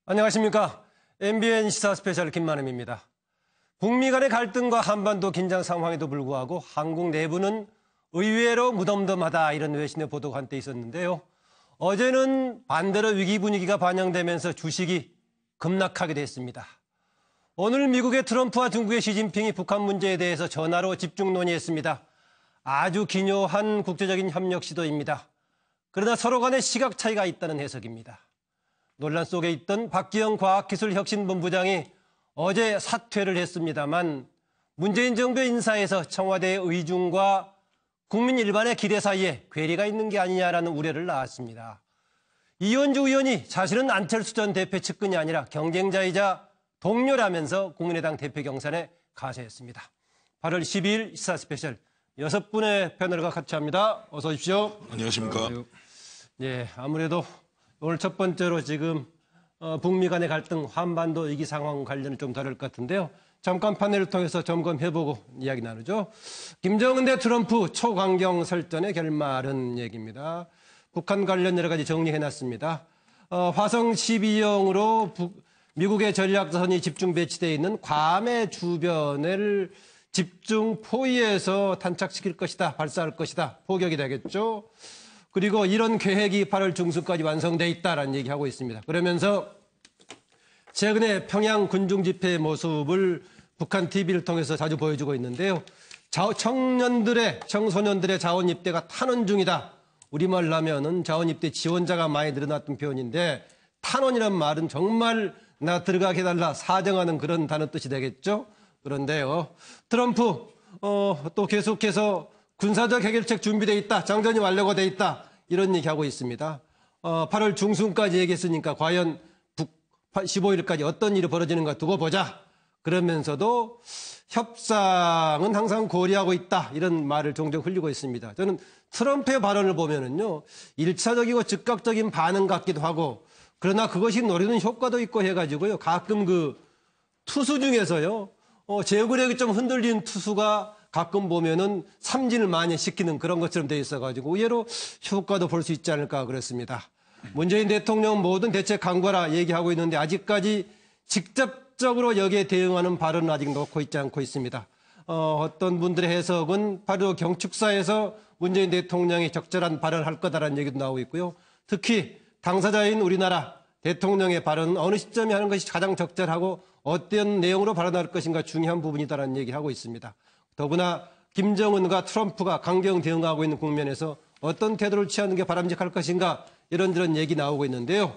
안녕하십니까. MBN 시사 스페셜 김만음입니다. 북미 간의 갈등과 한반도 긴장 상황에도 불구하고 한국 내부는 의외로 무덤덤하다 이런 외신의 보도가 한때 있었는데요. 어제는 반대로 위기 분위기가 반영되면서 주식이 급락하게 됐습니다. 오늘 미국의 트럼프와 중국의 시진핑이 북한 문제에 대해서 전화로 집중 논의했습니다. 아주 기묘한 국제적인 협력 시도입니다. 그러나 서로 간의 시각 차이가 있다는 해석입니다. 논란 속에 있던 박기영 과학기술혁신본부장이 어제 사퇴를 했습니다만 문재인 정부의 인사에서 청와대의 의중과 국민 일반의 기대 사이에 괴리가 있는 게 아니냐라는 우려를 낳았습니다. 이현주 의원이 자신은 안철수 전 대표 측근이 아니라 경쟁자이자 동료라면서 국민의당 대표 경선에 가세했습니다. 8월 12일 시사 스페셜 6분의 패널과 같이 합니다. 어서 오십시오. 안녕하십니까. 예, 아무래도 오늘 첫 번째로 지금 북미 간의 갈등, 한반도 위기 상황 관련을 좀 다룰 것 같은데요. 잠깐 패널을 통해서 점검해보고 이야기 나누죠. 김정은 대 트럼프 초강경 설전의 결말은 얘기입니다. 북한 관련 여러 가지 정리해놨습니다. 화성 12형으로 미국의 전략자선이 집중 배치되어 있는 괌의 주변을 집중 포위해서 탄착시킬 것이다, 발사할 것이다, 포격이 되겠죠. 그리고 이런 계획이 8월 중순까지 완성돼 있다라는 얘기하고 있습니다. 그러면서 최근에 평양 군중 집회의 모습을 북한 TV를 통해서 자주 보여주고 있는데요. 청소년들의 자원 입대가 탄원 중이다. 우리말로 하면은 자원 입대 지원자가 많이 늘어났던 표현인데 탄원이란 말은 정말 나 들어가게 해달라 사정하는 그런 단어 뜻이 되겠죠. 그런데요. 트럼프 또 계속해서 군사적 해결책 준비되어 있다. 장전이 완료가 되어 있다. 이런 얘기하고 있습니다. 8월 중순까지 얘기했으니까 과연 15일까지 어떤 일이 벌어지는가 두고 보자. 그러면서도 협상은 항상 고려하고 있다. 이런 말을 종종 흘리고 있습니다. 저는 트럼프의 발언을 보면은요. 1차적이고 즉각적인 반응 같기도 하고 그러나 그것이 노리는 효과도 있고 해가지고요. 가끔 그 투수 중에서요. 제구력이 좀 흔들리는 투수가 가끔 보면은 삼진을 많이 시키는 그런 것처럼 돼 있어가지고 의외로 효과도 볼 수 있지 않을까 그렇습니다. 문재인 대통령 모든 대책 강구하라 얘기하고 있는데 아직까지 직접적으로 여기에 대응하는 발언은 아직 놓고 있지 않고 있습니다. 어떤 분들의 해석은 바로 경축사에서 문재인 대통령이 적절한 발언을 할 거다라는 얘기도 나오고 있고요. 특히 당사자인 우리나라 대통령의 발언은 어느 시점에 하는 것이 가장 적절하고 어떤 내용으로 발언할 것인가 중요한 부분이다라는 얘기를 하고 있습니다. 더구나 김정은과 트럼프가 강경 대응하고 있는 국면에서 어떤 태도를 취하는 게 바람직할 것인가 이런저런 얘기 나오고 있는데요.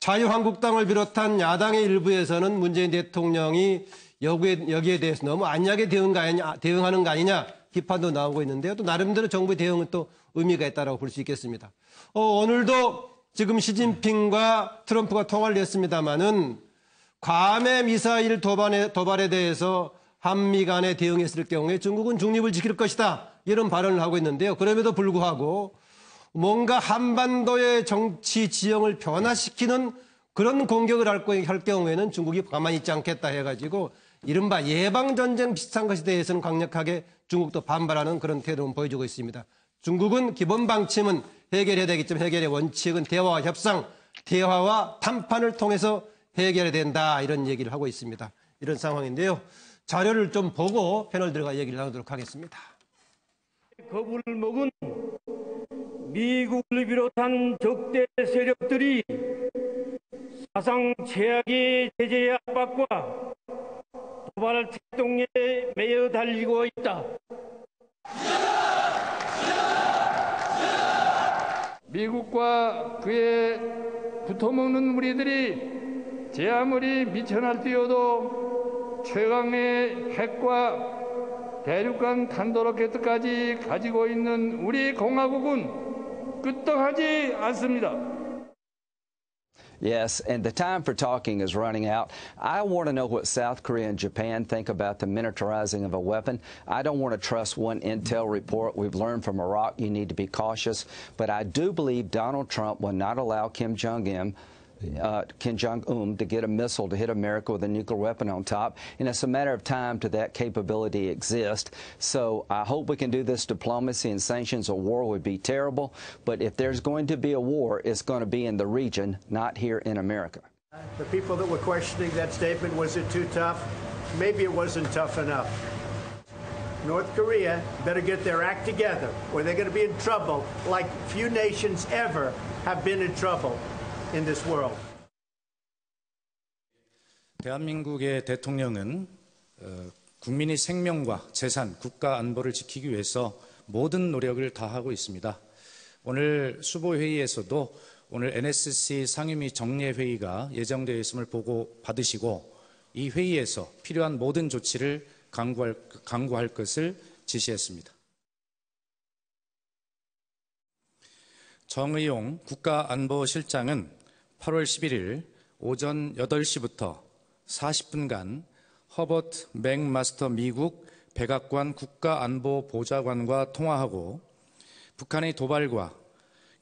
자유한국당을 비롯한 야당의 일부에서는 문재인 대통령이 여기에 대해서 너무 안약하게 대응하는 거 아니냐 비판도 나오고 있는데요. 또 나름대로 정부의 대응은 또 의미가 있다고 볼 수 있겠습니다. 오늘도 지금 시진핑과 트럼프가 통화를 했습니다마는 괌의 미사일 도발에 대해서 한미 간에 대응했을 경우에 중국은 중립을 지킬 것이다. 이런 발언을 하고 있는데요. 그럼에도 불구하고 뭔가 한반도의 정치 지형을 변화시키는 그런 공격을 할 경우에는 중국이 가만히 있지 않겠다 해가지고 이른바 예방전쟁 비슷한 것에 대해서는 강력하게 중국도 반발하는 그런 태도를 보여주고 있습니다. 중국은 기본 방침은 해결해야 되겠지만 해결의 원칙은 대화와 협상, 대화와談판을 통해서 해결해야 된다. 이런 얘기를 하고 있습니다. 이런 상황인데요. 자료를 좀 보고 패널들과 얘기를 나누도록 하겠습니다. 겁을 먹은 미국을 비롯한 적대 세력들이 사상 최악의 제재의 압박과 도발 태동에 매여 달리고 있다. 미국과 그에 붙어먹는 우리들이 제 아무리 미천할 뛰어도 최강의 핵과 대륙간 탄도로켓까지 가지고 있는 우리 공화국은 끄떡하지 않습니다. Yes, and the time for talking is running out. I want to know what South Korea and Japan think about the miniaturizing of a weapon. I don't want to trust one intel report. We've learned from Iraq you need to be cautious. But I do believe Donald Trump will not allow Kim Jong-un to get a missile to hit America with a nuclear weapon on top. And it's a matter of time till that capability exists. So I hope we can do this diplomacy, and sanctions. A war would be terrible. But if there's going to be a war, it's going to be in the region, not here in America. The people that were questioning that statement, was it too tough? Maybe it wasn't tough enough. North Korea better get their act together or they're going to be in trouble like few nations ever have been in trouble in this world. 대한민국의 대통령은 국민의 생명과 재산, 국가 안보를 지키기 위해서 모든 노력을 다하고 있습니다. 오늘 수보회의에서도 오늘 NSC 상임위 정례회의가 예정되어 있음을 보고 받으시고 이 회의에서 필요한 모든 조치를 강구할 것을 지시했습니다. 정의용 국가안보실장은 8월 11일 오전 8시부터 40분간 허버트 맥마스터 미국 백악관 국가안보보좌관과 통화하고 북한의 도발과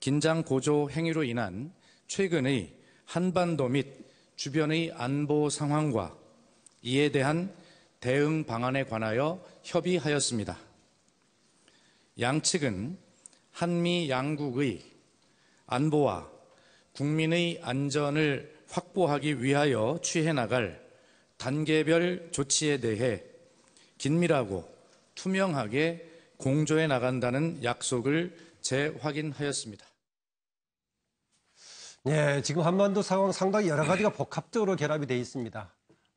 긴장 고조 행위로 인한 최근의 한반도 및 주변의 안보 상황과 이에 대한 대응 방안에 관하여 협의하였습니다. 양측은 한미 양국의 안보와 국민의 안전을 확보하기 위하여 취해 나갈 단계별 조치에 대해 긴밀하고 투명하게 공조해 나간다는 약속을 재확인하였습니다. 네, 지금 한반도 상황 상당히 여러 가지가 복합적으로 결합이 돼 있습니다.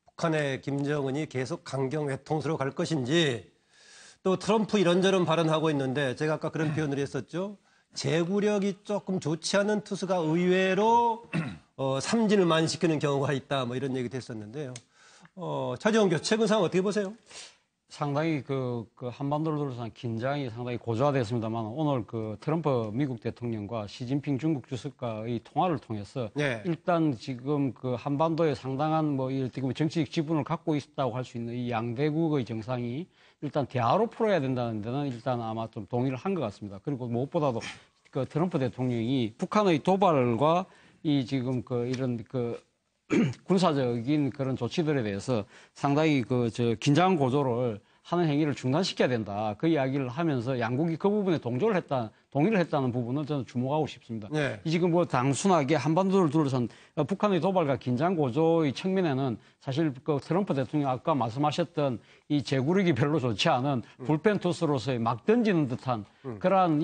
북한의 김정은이 계속 강경 외통수로 갈 것인지 또 트럼프 이런저런 발언하고 있는데 제가 아까 그런 표현을 했었죠. 제구력이 조금 좋지 않은 투수가 의외로 삼진을 많이 시키는 경우가 있다. 뭐 이런 얘기도 했었는데요. 차지원 교수, 최근 상황 어떻게 보세요? 상당히 한반도를 둘러싼 긴장이 상당히 고조화됐습니다만 오늘 트럼프 미국 대통령과 시진핑 중국 주석과의 통화를 통해서 네. 일단 지금 한반도에 상당한 정치적 지분을 갖고 있다고 할 수 있는 이 양대국의 정상이 일단 대화로 풀어야 된다는 데는 일단 아마 좀 동의를 한 것 같습니다. 그리고 무엇보다도 트럼프 대통령이 북한의 도발과 이 지금 이런 군사적인 그런 조치들에 대해서 상당히 긴장 고조를 하는 행위를 중단시켜야 된다. 그 이야기를 하면서 양국이 그 부분에 동의를 했다는 부분은 저는 주목하고 싶습니다. 네. 지금 단순하게 한반도를 둘러싼 북한의 도발과 긴장 고조의 측면에는 사실 트럼프 대통령 아까 말씀하셨던 이 제구력이 별로 좋지 않은 불펜 투수로서의 막 던지는 듯한 그러한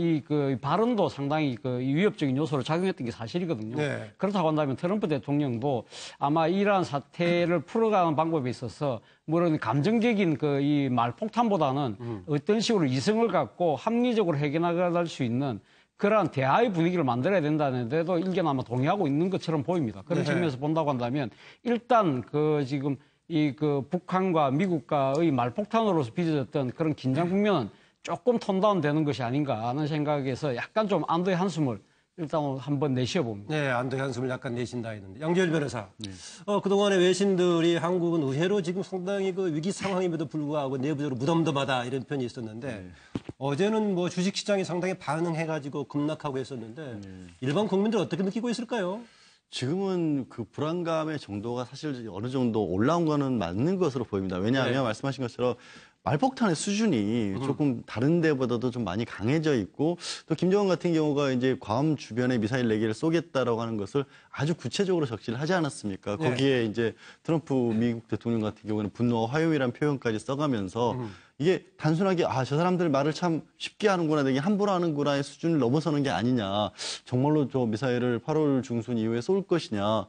발언도 상당히 위협적인 요소로 작용했던 게 사실이거든요. 네. 그렇다고 한다면 트럼프 대통령도 아마 이러한 사태를 풀어가는 방법에 있어서 물론 감정적인 이 말폭탄보다는 어떤 식으로 이성을 갖고 합리적으로 해결나갈 수 있는 그러한 대화의 분위기를 만들어야 된다는 데도 일견 아마 동의하고 있는 것처럼 보입니다. 그런 네. 측면에서 본다고 한다면 일단 지금 북한과 미국과의 말폭탄으로서 빚어졌던 그런 긴장 국면은 조금 톤다운 되는 것이 아닌가 하는 생각에서 약간 좀 안도의 한숨을 일단 한번 내쉬어봅니다. 네, 안도의 한숨을 약간 내쉰다 했는데. 양지열 변호사. 네. 그동안에 외신들이 한국은 의외로 지금 상당히 위기 상황임에도 불구하고 내부적으로 무덤덤하다 이런 표현이 있었는데 어제는 주식시장이 상당히 반응해가지고 급락하고 했었는데 일반 국민들 어떻게 느끼고 있을까요? 지금은 불안감의 정도가 사실 어느 정도 올라온 거는 맞는 것으로 보입니다. 왜냐하면 네. 말씀하신 것처럼 말폭탄의 수준이 조금 다른 데보다도 좀 많이 강해져 있고 또 김정은 같은 경우가 이제 괌 주변에 미사일 4개를 쏘겠다라고 하는 것을 아주 구체적으로 적시를 하지 않았습니까? 네. 거기에 이제 트럼프 미국 대통령 같은 경우는 분노와 화요이라는 표현까지 써가면서 이게 단순하게 저 사람들 말을 참 쉽게 하는구나, 되게 함부로 하는구나의 수준을 넘어서는 게 아니냐. 정말로 저 미사일을 8월 중순 이후에 쏠 것이냐.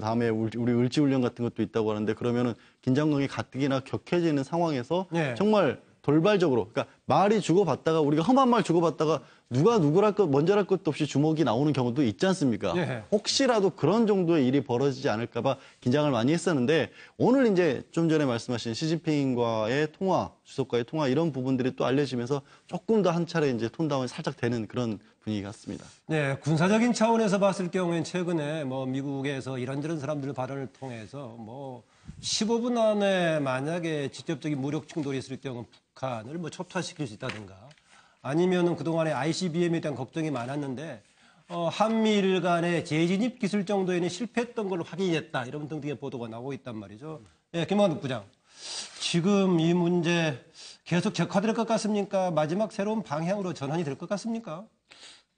다음에 우리 을지훈련 같은 것도 있다고 하는데 그러면은 긴장감이 가뜩이나 격해지는 상황에서 네. 정말 돌발적으로, 그러니까 말이 주고받다가 우리가 험한 말 주고받다가 누가 누구랄 것 먼저랄 것도 없이 주먹이 나오는 경우도 있지 않습니까? 네. 혹시라도 그런 정도의 일이 벌어지지 않을까봐 긴장을 많이 했었는데 오늘 이제 좀 전에 말씀하신 시진핑과의 통화, 주석과의 통화 이런 부분들이 또 알려지면서 조금 더 한 차례 이제 톤다운이 살짝 되는 그런 분위기 같습니다. 네, 군사적인 차원에서 봤을 경우에는 최근에 미국에서 이런저런 사람들 발언을 통해서 15분 안에 만약에 직접적인 무력 충돌이 있을 경우 북한을 초토화시킬 수 있다든가 아니면은 그동안에 ICBM에 대한 걱정이 많았는데 한미일 간의 재진입 기술 정도에는 실패했던 걸로 확인했다 이런 등등의 보도가 나오고 있단 말이죠. 네, 김광국 부장. 지금 이 문제 계속 격화될 것 같습니까? 마지막 새로운 방향으로 전환이 될 것 같습니까?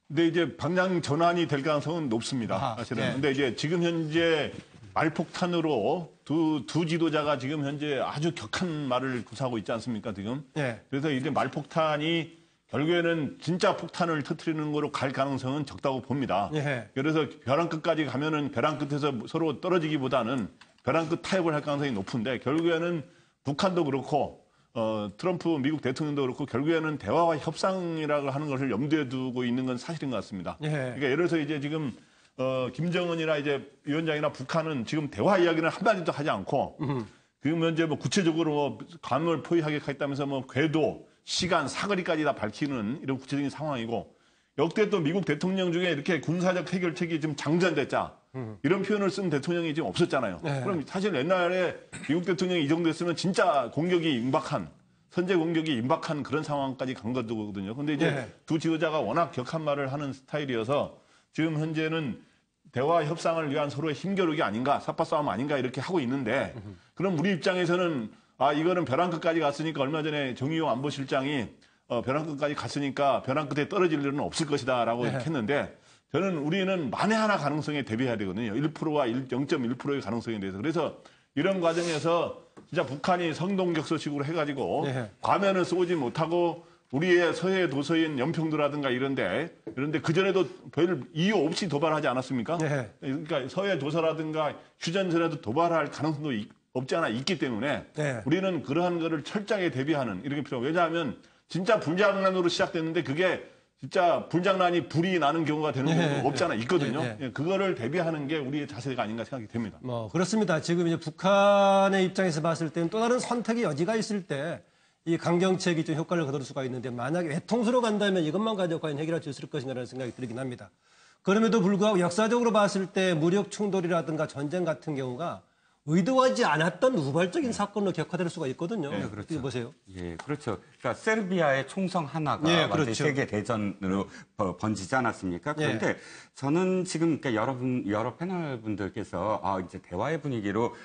근데 이제 방향 전환이 될 가능성은 높습니다. 사실은. 네. 근데 이제 지금 현재 말폭탄으로 두 지도자가 지금 현재 아주 격한 말을 구사하고 있지 않습니까, 지금? 예. 그래서 이제 말폭탄이 결국에는 진짜 폭탄을 터뜨리는 거로 갈 가능성은 적다고 봅니다. 예. 그래서 벼랑 끝까지 가면은 벼랑 끝에서 서로 떨어지기보다는 벼랑 끝 타협을 할 가능성이 높은데 결국에는 북한도 그렇고 트럼프 미국 대통령도 그렇고 결국에는 대화와 협상이라고 하는 것을 염두에 두고 있는 건 사실인 것 같습니다. 예. 그러니까 예를 들어서 이제 지금 김정은이나 이제 위원장이나 북한은 지금 대화 이야기는 한마디도 하지 않고 지금 현재 뭐 구체적으로 뭐 감을 포위하겠다면서 뭐 궤도, 시간, 사거리까지 다 밝히는 이런 구체적인 상황이고 역대 또 미국 대통령 중에 이렇게 군사적 해결책이 좀 장전됐자 이런 표현을 쓴 대통령이 지금 없었잖아요. 네. 그럼 사실 옛날에 미국 대통령이 이 정도 했으면 진짜 공격이 임박한 선제 공격이 임박한 그런 상황까지 간 거거든요. 근데 이제 네. 두 지도자가 워낙 격한 말을 하는 스타일이어서 지금 현재는 대화 협상을 위한 서로의 힘겨루기 아닌가, 삿바싸움 아닌가 이렇게 하고 있는데 그럼 우리 입장에서는 이거는 벼랑 끝까지 갔으니까 얼마 전에 정의용 안보실장이 벼랑 끝까지 갔으니까 벼랑 끝에 떨어질 일은 없을 것이다라고 네. 이렇게 했는데 우리는 만에 하나 가능성에 대비해야 되거든요. 1%와 0.1%의 가능성에 대해서. 그래서 이런 과정에서 진짜 북한이 성동격서식으로 해가지고 네. 과면을 쏘지 못하고 우리의 서해 도서인 연평도라든가 이런데 그전에도 별 이유 없이 도발하지 않았습니까? 네. 그러니까 서해 도서라든가 휴전선에도 도발할 가능성도 없지 않아 있기 때문에 네. 우리는 그러한 거를 철저하게 대비하는 이렇게 필요하고 왜냐하면 진짜 불장난으로 시작됐는데 그게 진짜 불장난이 불이 나는 경우가 되는 경우가 없잖아 있거든요. 예, 그거를 대비하는 게 우리의 자세가 아닌가 생각이 됩니다. 뭐 그렇습니다. 지금 이제 북한의 입장에서 봤을 때는 또 다른 선택의 여지가 있을 때 이 강경책이 좀 효과를 거둘 수가 있는데 만약에 외통수로 간다면 이것만 가지고 과연 해결할 수 있을 것인가라는 생각이 들긴 합니다. 그럼에도 불구하고 역사적으로 봤을 때 무력 충돌이라든가 전쟁 같은 경우가 의도하지 않았던 우발적인 사건으로 격화될 수가 있거든요. 네, 그렇죠. 이거 보세요. 예, 그렇죠. 그러니까 세르비아의 총성 하나가 예, 완전히 그렇죠. 세계 대전으로 번지지 않았습니까? 그런데 저는 지금 그러니까 여러 패널 분들께서 이제 대화의 분위기로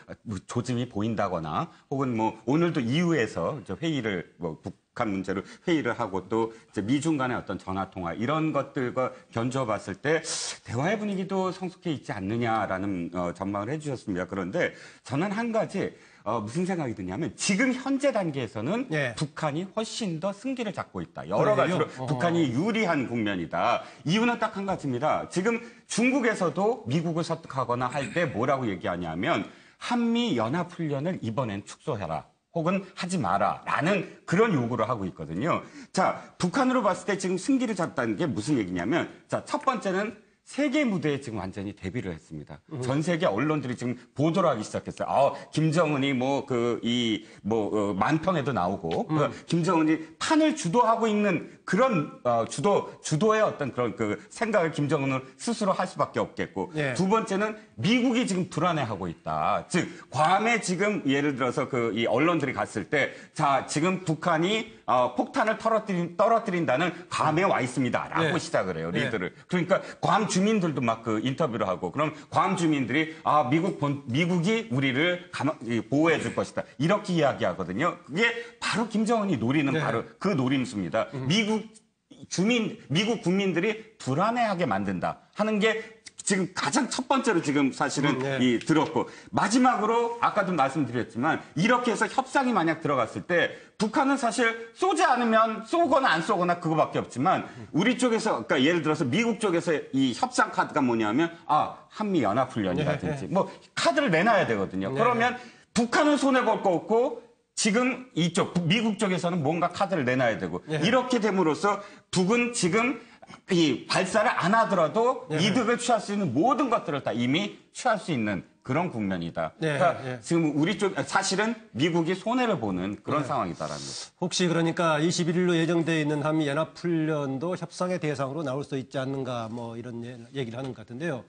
조짐이 보인다거나 혹은 뭐 오늘도 EU에서 회의를 북한 문제로 회의를 하고 또 이제 미중 간의 어떤 전화 통화 이런 것들과 견주어 봤을 때 대화의 분위기도 성숙해 있지 않느냐라는 전망을 해주셨습니다. 그런데 저는 한 가지 무슨 생각이 드냐면 지금 현재 단계에서는 북한이 훨씬 더 승기를 잡고 있다. 여러 가지로 북한이 유리한 국면이다. 이유는 딱 한 가지입니다. 지금 중국에서도 미국을 설득하거나 할 때 뭐라고 얘기하냐면 한미 연합훈련을 이번엔 축소해라. 혹은 하지 마라라는 그런 요구를 하고 있거든요. 자, 북한으로 봤을 때 지금 승기를 잡다는 게 무슨 얘기냐면 자, 첫 번째는 세계 무대에 지금 완전히 데뷔를 했습니다. 전 세계 언론들이 지금 보도를 하기 시작했어요. 김정은이 만평에도 나오고, 김정은이 판을 주도하고 있는 그런, 주도의 어떤 그런 생각을 김정은은 스스로 할 수밖에 없겠고, 두 번째는 미국이 지금 불안해하고 있다. 즉, 괌에 지금 예를 들어서 이 언론들이 갔을 때, 자, 지금 북한이 폭탄을 떨어뜨린다는 괌에 와 있습니다. 라고 시작을 해요, 리드를. 그러니까 괌 주민들도 막 인터뷰를 하고, 그럼 괌 주민들이, 미국이 우리를 보호해 줄 것이다. 이렇게 이야기하거든요. 그게 바로 김정은이 노리는 바로 그 노림수입니다. 미국 국민들이 불안해하게 만든다 하는 게 지금 가장 첫 번째로 지금 사실은 들었고 마지막으로 아까도 말씀드렸지만 이렇게 해서 협상이 만약 들어갔을 때 북한은 사실 쏘지 않으면 쏘거나 안 쏘거나 그거밖에 없지만 우리 쪽에서 그러니까 예를 들어서 미국 쪽에서 이 협상 카드가 뭐냐면 한미 연합훈련이라든지 뭐 카드를 내놔야 되거든요. 그러면 북한은 손해볼 거 없고 지금 미국 쪽에서는 뭔가 카드를 내놔야 되고 이렇게 됨으로써 북은 지금 이 발사를 안 하더라도 이득을 취할 수 있는 모든 것들을 다 이미 취할 수 있는 그런 국면이다. 그러니까 지금 우리 쪽 사실은 미국이 손해를 보는 그런 상황이다라는 거죠. 혹시 그러니까 21일로 예정돼 있는 한미 연합훈련도 협상의 대상으로 나올 수 있지 않는가 뭐 이런 얘기를 하는 것 같은데요.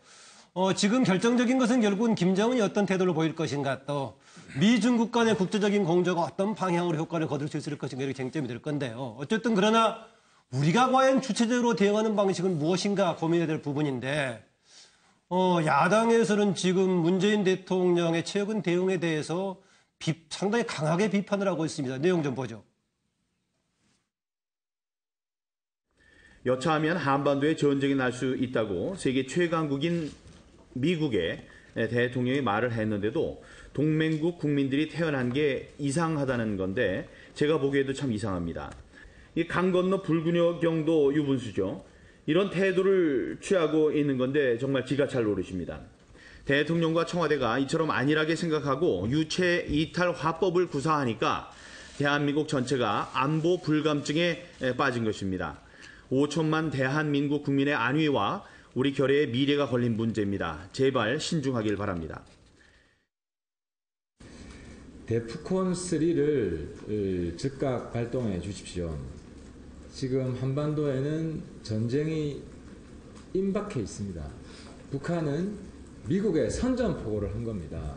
지금 결정적인 것은 결국은 김정은이 어떤 태도를 보일 것인가 또 미중국 간의 국제적인 공조가 어떤 방향으로 효과를 거둘 수 있을 것인가 이렇게 쟁점이 될 건데요. 어쨌든 그러나 우리가 과연 주체적으로 대응하는 방식은 무엇인가 고민해야 될 부분인데 야당에서는 지금 문재인 대통령의 최근 대응에 대해서 상당히 강하게 비판을 하고 있습니다. 내용 좀 보죠. 여차하면 한반도에 전쟁이 날 수 있다고 세계 최강국인 미국에 대통령이 말을 했는데도 동맹국 국민들이 태어난 게 이상하다는 건데 제가 보기에도 참 이상합니다. 이 강 건너 불구경도 유분수죠. 이런 태도를 취하고 있는 건데 정말 기가 찰 노릇입니다. 대통령과 청와대가 이처럼 안일하게 생각하고 유체 이탈 화법을 구사하니까 대한민국 전체가 안보 불감증에 빠진 것입니다. 5천만 대한민국 국민의 안위와 우리 결의의 미래가 걸린 문제입니다. 제발 신중하길 바랍니다. 데프콘 3를 즉각 발동해 주십시오. 지금 한반도에는 전쟁이 임박해 있습니다. 북한은 미국에 선전포고를 한 겁니다.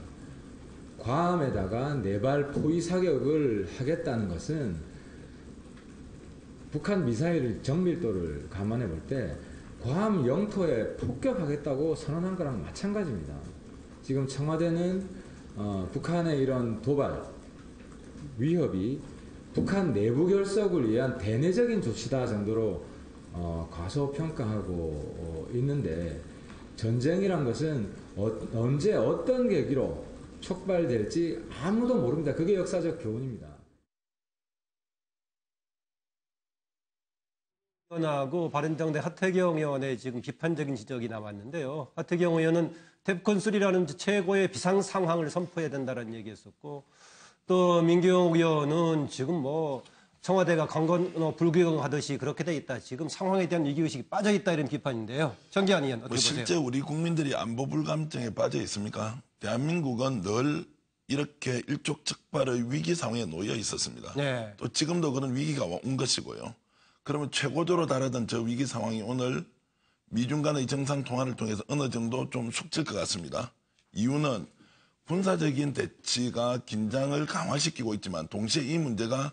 괌에다가 네발 포위 사격을 하겠다는 것은 북한 미사일 정밀도를 감안해 볼 때 괌 영토에 폭격하겠다고 선언한 거랑 마찬가지입니다. 지금 청와대는 북한의 이런 도발, 위협이 북한 내부 결속을 위한 대내적인 조치다 정도로 과소평가하고 있는데 전쟁이란 것은 언제 어떤 계기로 촉발될지 아무도 모릅니다. 그게 역사적 교훈입니다. 의원하고 바른정당 하태경 의원의 지금 비판적인 지적이 나왔는데요. 하태경 의원은 데프콘3라는 최고의 비상 상황을 선포해야 된다는 얘기했었고, 또 민경욱 의원은 지금 뭐 청와대가 강건 불구경하듯이 그렇게 돼 있다. 지금 상황에 대한 위기의식이 빠져 있다 이런 비판인데요. 정기환 의원 어떻게 보세요? 실제 우리 국민들이 안보 불감증에 빠져 있습니까? 대한민국은 늘 이렇게 일촉즉발의 위기 상황에 놓여 있었습니다. 네. 또 지금도 그런 위기가 온 것이고요. 그러면 최고조로 다루던 저 위기 상황이 오늘 미중 간의 정상 통화를 통해서 어느 정도 좀 숙질 것 같습니다. 이유는 군사적인 대치가 긴장을 강화시키고 있지만 동시에 이 문제가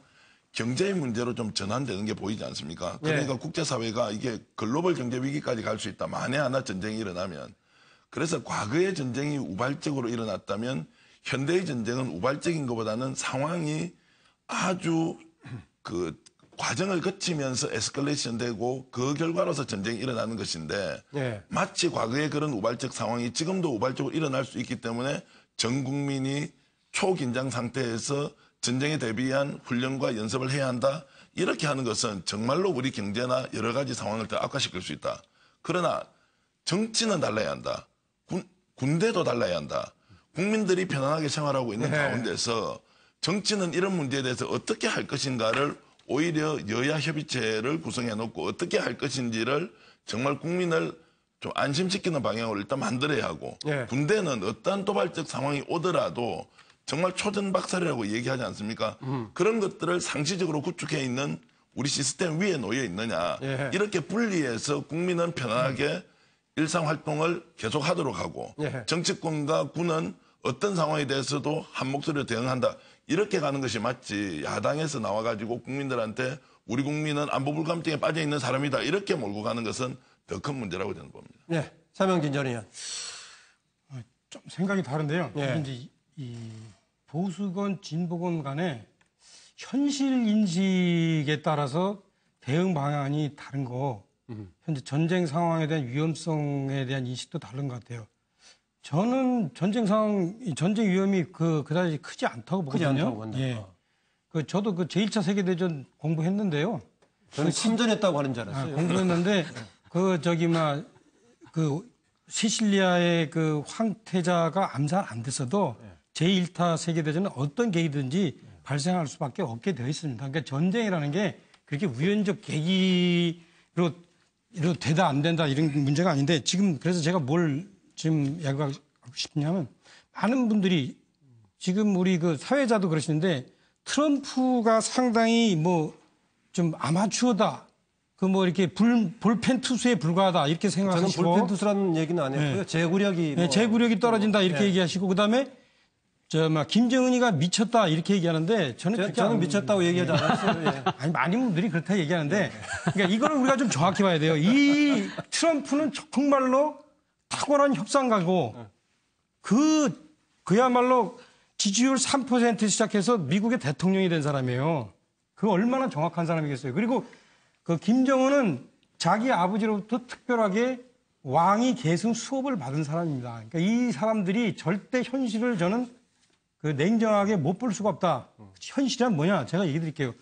경제의 문제로 좀 전환되는 게 보이지 않습니까? 그러니까 네. 국제사회가 이게 글로벌 경제 위기까지 갈 수 있다. 만에 하나 전쟁이 일어나면. 그래서 과거의 전쟁이 우발적으로 일어났다면 현대의 전쟁은 우발적인 것보다는 상황이 아주 그 과정을 거치면서 에스컬레이션 되고 그 결과로서 전쟁이 일어나는 것인데 네. 마치 과거의 그런 우발적 상황이 지금도 우발적으로 일어날 수 있기 때문에 전 국민이 초긴장 상태에서 전쟁에 대비한 훈련과 연습을 해야 한다. 이렇게 하는 것은 정말로 우리 경제나 여러 가지 상황을 더 악화시킬 수 있다. 그러나 정치는 달라야 한다. 군대도 달라야 한다. 국민들이 편안하게 생활하고 있는 가운데서 정치는 이런 문제에 대해서 어떻게 할 것인가를 오히려 여야 협의체를 구성해 놓고 어떻게 할 것인지를 정말 국민을 좀 안심시키는 방향으로 일단 만들어야 하고 군대는 어떠한 도발적 상황이 오더라도 정말 초전박살이라고 얘기하지 않습니까? 그런 것들을 상시적으로 구축해 있는 우리 시스템 위에 놓여 있느냐. 이렇게 분리해서 국민은 편안하게 일상활동을 계속하도록 하고 정치권과 군은 어떤 상황에 대해서도 한 목소리로 대응한다. 이렇게 가는 것이 맞지. 야당에서 나와가지고 국민들한테 우리 국민은 안보 불감증에 빠져 있는 사람이다. 이렇게 몰고 가는 것은 더 큰 문제라고 저는 봅니다. 네, 차명진 전 의원. 좀 생각이 다른데요. 이제 이 보수건 진보건 간에 현실 인식에 따라서 대응 방안이 다른 거. 현재 전쟁 상황에 대한 위험성에 대한 인식도 다른 것 같아요. 저는 전쟁 상황, 전쟁 위험이 그다지 크지 않다고 보거든요. 크지 않다고 본다. 예. 저도 제1차 세계대전 공부했는데요. 저는 참전했다고 하는 줄 알았어요. 공부했는데, 시실리아의 황태자가 암살 안 됐어도 제1차 세계대전은 어떤 계기든지 발생할 수밖에 없게 되어 있습니다. 그러니까 전쟁이라는 게 그렇게 우연적 계기로 되다 안 된다 이런 문제가 아닌데 지금 그래서 제가 뭘 지금 야기하고 싶냐면 많은 분들이 지금 우리 사회자도 그러시는데 트럼프가 상당히 좀 아마추어다. 이렇게 볼펜 투수에 불과하다. 이렇게 생각하시고. 저는 볼펜 투수라는 얘기는 안 했고요. 제구력이. 제구력이 떨어진다. 이렇게 얘기하시고. 그 다음에, 김정은이가 미쳤다. 이렇게 얘기하는데 저는 미쳤다고 얘기하지 않았어요. 아니, 많은 분들이 그렇다 얘기하는데. 그러니까 이거를 우리가 좀 정확히 봐야 돼요. 이 트럼프는 정말로 탁월한 협상가고 그야말로 지지율 3% 시작해서 미국의 대통령이 된 사람이에요. 그 얼마나 정확한 사람이겠어요. 그리고 김정은은 자기 아버지로부터 특별하게 왕이 계승 수업을 받은 사람입니다. 그러니까 이 사람들이 절대 현실을 저는 그 냉정하게 못 볼 수가 없다. 현실은 뭐냐? 제가 얘기 드릴게요.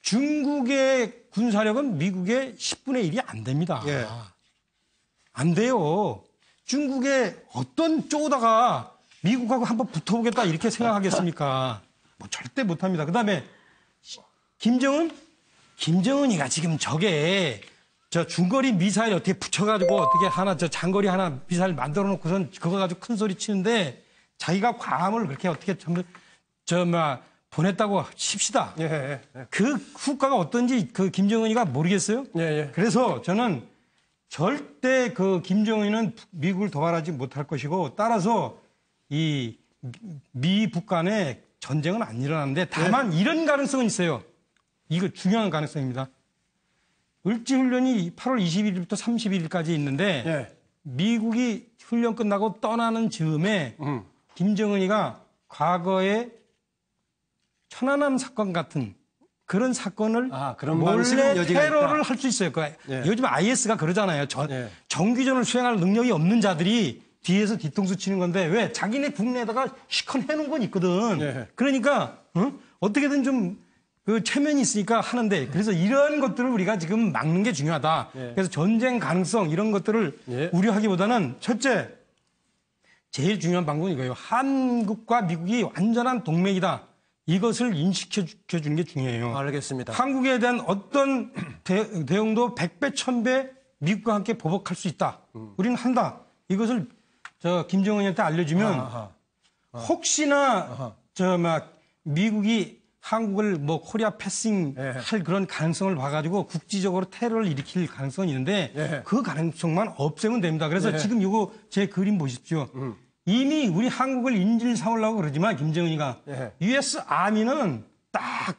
중국의 군사력은 미국의 10분의 1이 안 됩니다. 예. 안 돼요. 중국의 어떤 쪼다가 미국하고 한번 붙어보겠다 이렇게 생각하겠습니까? 뭐 절대 못합니다. 그다음에 김정은이가 지금 저게 저 중거리 미사일 어떻게 붙여가지고 어떻게 하나 저 장거리 하나 미사일 만들어 놓고선 그거 가지고 큰 소리 치는데 자기가 괌을 그렇게 어떻게 보냈다고 칩시다. 예. 그 후과가 어떤지 그 김정은이가 모르겠어요. 예. 그래서 저는 절대 그 김정은은 미국을 도발하지 못할 것이고 따라서 이 미북 간의 전쟁은 안 일어나는데 다만 이런 가능성은 있어요. 이거 중요한 가능성입니다. 을지훈련이 8월 21일부터 31일까지 있는데 미국이 훈련 끝나고 떠나는 즈음에 김정은이가 과거에 천안함 사건 같은 그런 사건을 그런 몰래 여지가 테러를 있다. 할 수 있어요. 요즘 IS가 그러잖아요. 정규전을 수행할 능력이 없는 자들이 뒤에서 뒤통수 치는 건데 왜 자기네 국내에다가 시컨 해놓은 건 있거든. 그러니까 어떻게든 좀 그 체면이 있으니까 하는데 그래서 이런 것들을 우리가 지금 막는 게 중요하다. 그래서 전쟁 가능성 이런 것들을 우려하기보다는 첫째 제일 중요한 방법은 이거예요. 한국과 미국이 완전한 동맹이다. 이것을 인식시켜 주는 게 중요해요. 알겠습니다. 한국에 대한 어떤 대응도 100배, 1000배 미국과 함께 보복할 수 있다. 우리는 한다. 이것을 김정은한테 알려주면 혹시나 미국이 한국을 코리아 패싱 할 그런 가능성을 봐가지고 국지적으로 테러를 일으킬 가능성이 있는데 그 가능성만 없애면 됩니다. 그래서 지금 이거 제 그림 보십시오. 이미 우리 한국을 인질 삼으려고 그러지만 김정은이가 US 아미는 딱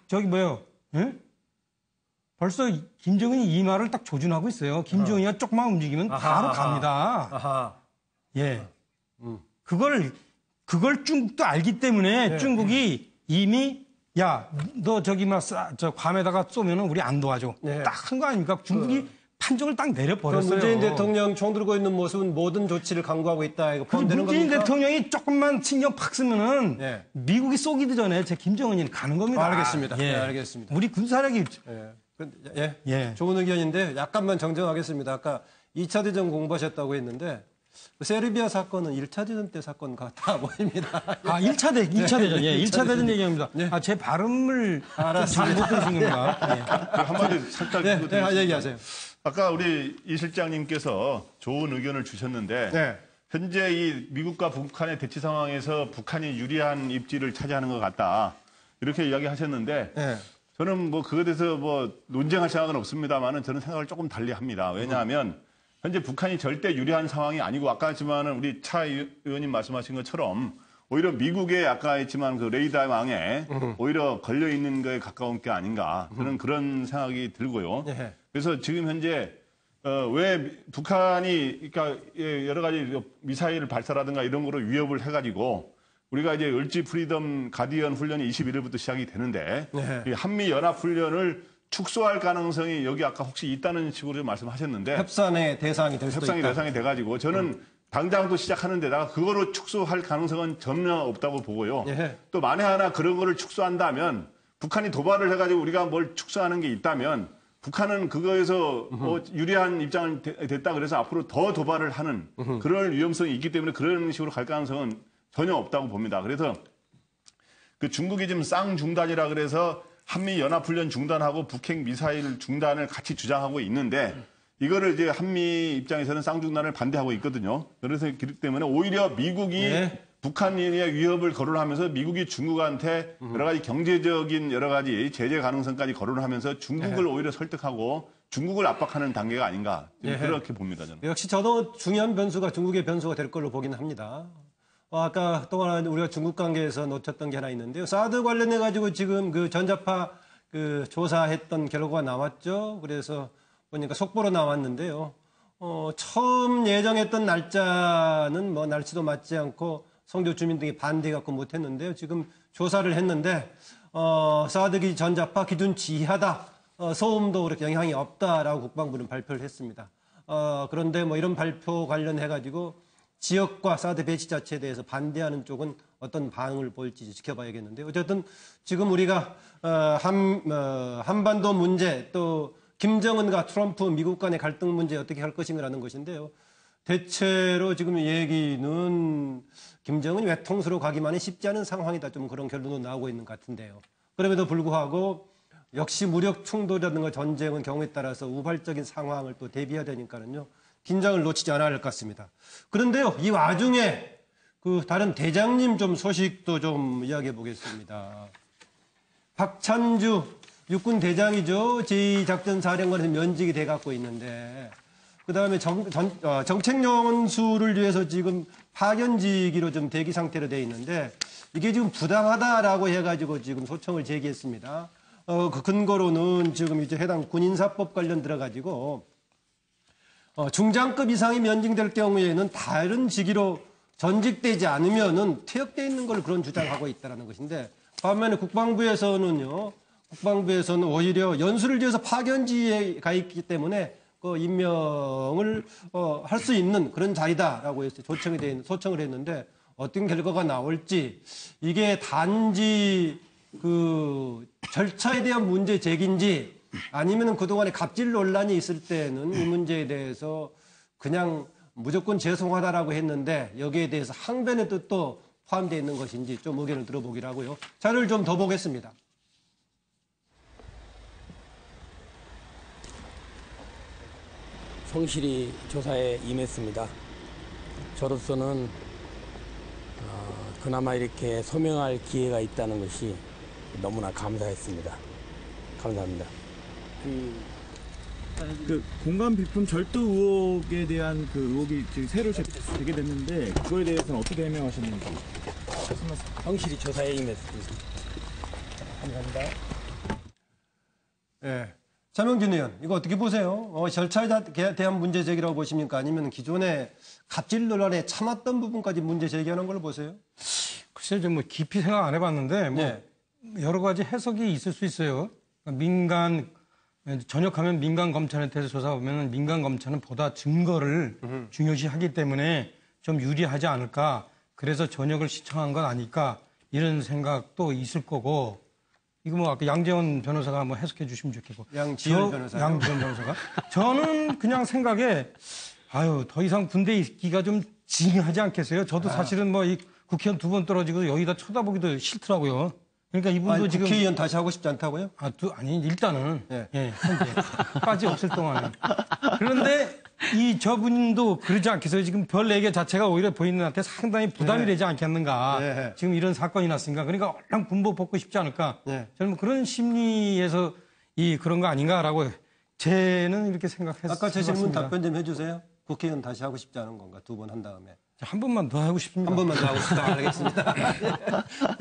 벌써 김정은이 이 말을 딱 조준하고 있어요. 김정은이가 조금만 움직이면 바로 갑니다. 그걸 중국도 알기 때문에 중국이 이미 너 괌에다가 쏘면은 우리 안 도와줘. 딱 한 거 아닙니까? 중국이 판정을 딱 내려버렸어요. 문재인 대통령 총 들고 있는 모습은 모든 조치를 강구하고 있다. 이거 포함되는 문재인 겁니까? 대통령이 조금만 신경 팍 쓰면은 미국이 쏘기도 전에 제 김정은이는 가는 겁니다. 알겠습니다. 알겠습니다. 우리 군사력이 좋은 의견인데 약간만 정정하겠습니다. 아까 2차 대전 공부하셨다고 했는데 세르비아 사건은 1차 대전 때 사건 같아 보입니다. 1차 대전. 1차 대전 얘기합니다. 제 발음을 잘못 들으신 겁니다. 한마디 살짝 얘기하세요. 아까 우리 이 실장님께서 좋은 의견을 주셨는데 현재 이 미국과 북한의 대치 상황에서 북한이 유리한 입지를 차지하는 것 같다. 이렇게 이야기하셨는데 저는 그거에 대해서 논쟁할 생각은 없습니다만은 저는 생각을 조금 달리 합니다. 왜냐하면 현재 북한이 절대 유리한 상황이 아니고 아까 했지만은 우리 차 의원님 말씀하신 것처럼 오히려 미국의 아까 했지만 그 레이더망에 오히려 걸려 있는 거에 가까운 게 아닌가 저는 그런 생각이 들고요. 그래서 지금 현재 왜 북한이 그러니까 여러 가지 미사일 발사라든가 이런 거로 위협을 해가지고 우리가 이제 을지 프리덤 가디언 훈련이 21일부터 시작이 되는데 이 한미 연합 훈련을 축소할 가능성이 여기 아까 혹시 있다는 식으로 좀 말씀하셨는데 협상의 대상이 될 수도 있다. 협상의 대상이 돼가지고 저는 당장도 시작하는 데다가 그거로 축소할 가능성은 전혀 없다고 보고요. 또 만에 하나 그런 거를 축소한다면 북한이 도발을 해가지고 우리가 뭘 축소하는 게 있다면 북한은 그거에서 유리한 입장을 됐다 그래서 앞으로 더 도발을 하는 그런 위험성이 있기 때문에 그런 식으로 갈 가능성은 전혀 없다고 봅니다. 그래서 그 중국이 지금 쌍중단이라 그래서 한미 연합훈련 중단하고 북핵 미사일 중단을 같이 주장하고 있는데 이거를 이제 한미 입장에서는 쌍중단을 반대하고 있거든요. 그래서 그렇기 때문에 오히려 미국이 북한의 위협을 거론하면서 미국이 중국한테 여러 가지 경제적인 여러 가지 제재 가능성까지 거론하면서 중국을 오히려 설득하고 중국을 압박하는 단계가 아닌가 그렇게 봅니다. 저는. 역시 저도 중요한 변수가 중국의 변수가 될 걸로 보긴 합니다. 아까 동안 우리가 중국 관계에서 놓쳤던 게 하나 있는데요. 사드 관련해 가지고 지금 그 전자파 그 조사했던 결과가 나왔죠. 그래서 보니까 속보로 나왔는데요. 처음 예정했던 날짜는 날짜도 맞지 않고 성교 주민 등이 반대해갖고 못했는데요. 지금 조사를 했는데 사드 전자파 기준치 이하다. 소음도 그렇게 영향이 없다라고 국방부는 발표를 했습니다. 그런데 뭐 이런 발표 관련해가지고 지역과 사드 배치 자체에 대해서 반대하는 쪽은 어떤 반응을 보일지 지켜봐야겠는데 어쨌든 지금 우리가 한반도 문제 또 김정은과 트럼프 미국 간의 갈등 문제 어떻게 할 것인가라는 것인데요. 대체로 지금 얘기는 김정은이 외통수로 가기만은 쉽지 않은 상황이다. 좀 그런 결론도 나오고 있는 것 같은데요. 그럼에도 불구하고 역시 무력 충돌이라든가 전쟁은 경우에 따라서 우발적인 상황을 또 대비해야 되니까는요. 긴장을 놓치지 않아야 할 것 같습니다. 그런데요. 이 와중에 그 다른 대장님 좀 소식도 좀 이야기해 보겠습니다. 박찬주 육군 대장이죠. 제2작전사령관에서 면직이 돼 갖고 있는데 그다음에 정책연수를 위해서 지금 파견지기로 좀 대기 상태로 돼 있는데 이게 지금 부당하다라고 해가지고 지금 소청을 제기했습니다. 그 근거로는 지금 이제 해당 군인사법 관련 들어가지고 중장급 이상이 면직될 경우에는 다른 직위로 전직되지 않으면은 퇴역돼 있는 걸 그런 주장하고 있다는 것인데 반면에 국방부에서는 오히려 연수를 위해서 파견지에 가 있기 때문에 그 임명을 할 수 있는 그런 자리다라고 해서 소청을 했는데 어떤 결과가 나올지 이게 단지 그 절차에 대한 문제 제기인지 아니면은 그동안에 갑질 논란이 있을 때는 이 문제에 대해서 그냥 무조건 죄송하다라고 했는데 여기에 대해서 항변의 뜻도 포함되어 있는 것인지 좀 의견을 들어보기로 하고요. 자료를 좀 더 보겠습니다. 성실히 조사에 임했습니다. 저로서는 그나마 이렇게 소명할 기회가 있다는 것이 너무나 감사했습니다. 감사합니다. 그 공감 비품 절도 의혹에 대한 그 의혹이 지금 새로 되게 됐는데 그거에 대해서는 어떻게 해명하셨는지 말씀하세요. 성실히 조사에 임했습니다. 감사합니다. 예. 차명진 의원, 이거 어떻게 보세요? 절차에 대한 문제 제기라고 보십니까? 아니면 기존의 갑질 논란에 참았던 부분까지 문제 제기하는 걸로 보세요? 글쎄요, 좀 뭐 깊이 생각 안 해봤는데 뭐 여러 가지 해석이 있을 수 있어요. 그러니까 전역하면 민간 검찰한테 조사하면 민간 검찰은 보다 증거를 중요시하기 때문에 좀 유리하지 않을까. 그래서 전역을 신청한 건 아닐까 이런 생각도 있을 거고. 이거 뭐 아까 양재원 변호사가 한번 해석해 주시면 좋겠고. 양지원 변호사. 양지원 변호사가. 저는 그냥 생각에 더 이상 군대에 있기가 좀 징하지 않겠어요? 저도 사실은 뭐 이 국회의원 2번 떨어지고 여기다 쳐다보기도 싫더라고요. 그러니까 이분도 지금 국회의원 다시 하고 싶지 않다고요? 아니 일단은 현재까지 없을 동안은. 그런데 저분도 그러지 않겠어요? 지금 별 4개 자체가 오히려 본인한테 상당히 부담이 되지 않겠는가. 지금 이런 사건이 났으니까. 그러니까 얼른 군복 벗고 싶지 않을까. 저는 뭐 그런 심리에서 그런 거 아닌가라고 저는 이렇게 생각했습니다. 아까 제 질문 답변 좀 해주세요. 국회의원 다시 하고 싶지 않은 건가? 2번 한 다음에. 한 번만 더 하고 싶습니다. 한 번만 더 하고 싶다. 알겠습니다.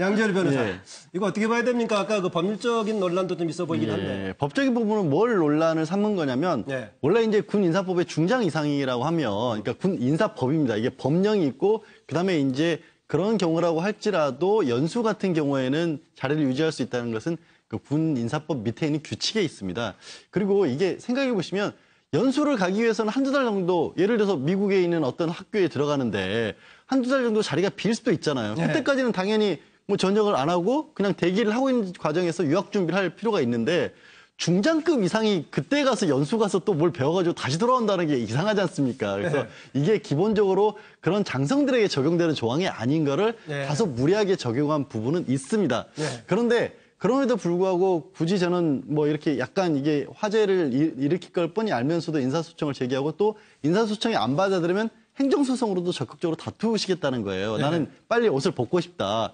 양재열 변호사. 이거 어떻게 봐야 됩니까? 아까 그 법률적인 논란도 좀 있어 보이긴 한데. 법적인 부분은 뭘 논란을 삼은 거냐면 원래 이제 군 인사법의 중장 이상이라고 하면 그러니까 군 인사법입니다. 이게 법령이 있고 그다음에 이제 그런 경우라고 할지라도 연수 같은 경우에는 자리를 유지할 수 있다는 것은 그 군 인사법 밑에 있는 규칙에 있습니다. 그리고 이게 생각해 보시면 연수를 가기 위해서는 한두 달 정도, 예를 들어서 미국에 있는 어떤 학교에 들어가는데 한두 달 정도 자리가 빌 수도 있잖아요. 그때까지는 당연히 뭐 전역을 안 하고 그냥 대기를 하고 있는 과정에서 유학 준비를 할 필요가 있는데 중장급 이상이 그때 가서 연수 가서 또 뭘 배워가지고 다시 돌아온다는 게 이상하지 않습니까? 그래서 이게 기본적으로 그런 장성들에게 적용되는 조항이 아닌 거를 다소 무리하게 적용한 부분은 있습니다. 그런데 그럼에도 불구하고 굳이 저는 뭐 이렇게 약간 이게 화제를 일으킬 걸 뻔히 알면서도 인사소청을 제기하고 또 인사소청이 안 받아들이면 행정소송으로도 적극적으로 다투시겠다는 거예요. 나는 빨리 옷을 벗고 싶다.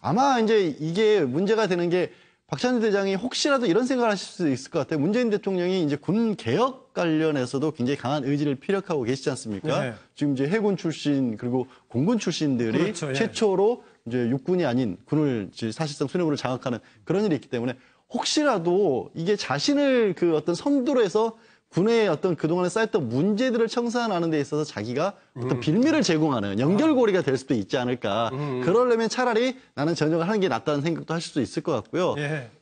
아마 이제 이게 문제가 되는 게 박찬주 대장이 혹시라도 이런 생각을 하실 수 있을 것 같아요. 문재인 대통령이 이제 군 개혁 관련해서도 굉장히 강한 의지를 피력하고 계시지 않습니까? 지금 이제 해군 출신 그리고 공군 출신들이 최초로 이제 육군이 아닌 군을 사실상 수뇌부를 장악하는 그런 일이 있기 때문에 혹시라도 이게 자신을 그 어떤 선두로 해서 군의 어떤 그동안에 쌓였던 문제들을 청산하는 데 있어서 자기가 어떤 빌미를 제공하는 연결고리가 될 수도 있지 않을까. 그러려면 차라리 나는 전역을 하는 게 낫다는 생각도 하실 수 있을 것 같고요.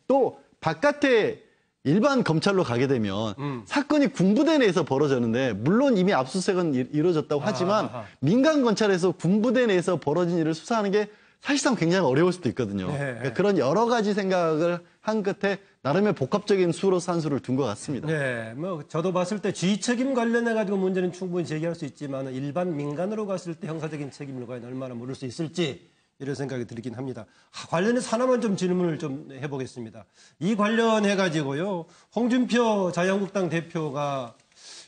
또 바깥에 일반 검찰로 가게 되면 사건이 군부대 내에서 벌어졌는데 물론 이미 압수수색은 이루어졌다고 하지만 민간 검찰에서 군부대 내에서 벌어진 일을 수사하는 게 사실상 굉장히 어려울 수도 있거든요. 그러니까 그런 여러 가지 생각을 한 끝에 나름의 복합적인 수로 산수를 둔 것 같습니다. 네, 뭐 저도 봤을 때 주의 책임 관련해 가지고 문제는 충분히 제기할 수 있지만 일반 민간으로 갔을 때 형사적인 책임을 과연 얼마나 물을 수 있을지 이런 생각이 들긴 합니다. 관련해서 하나만 좀 질문을 좀 해보겠습니다. 이 관련해 가지고요, 홍준표 자유한국당 대표가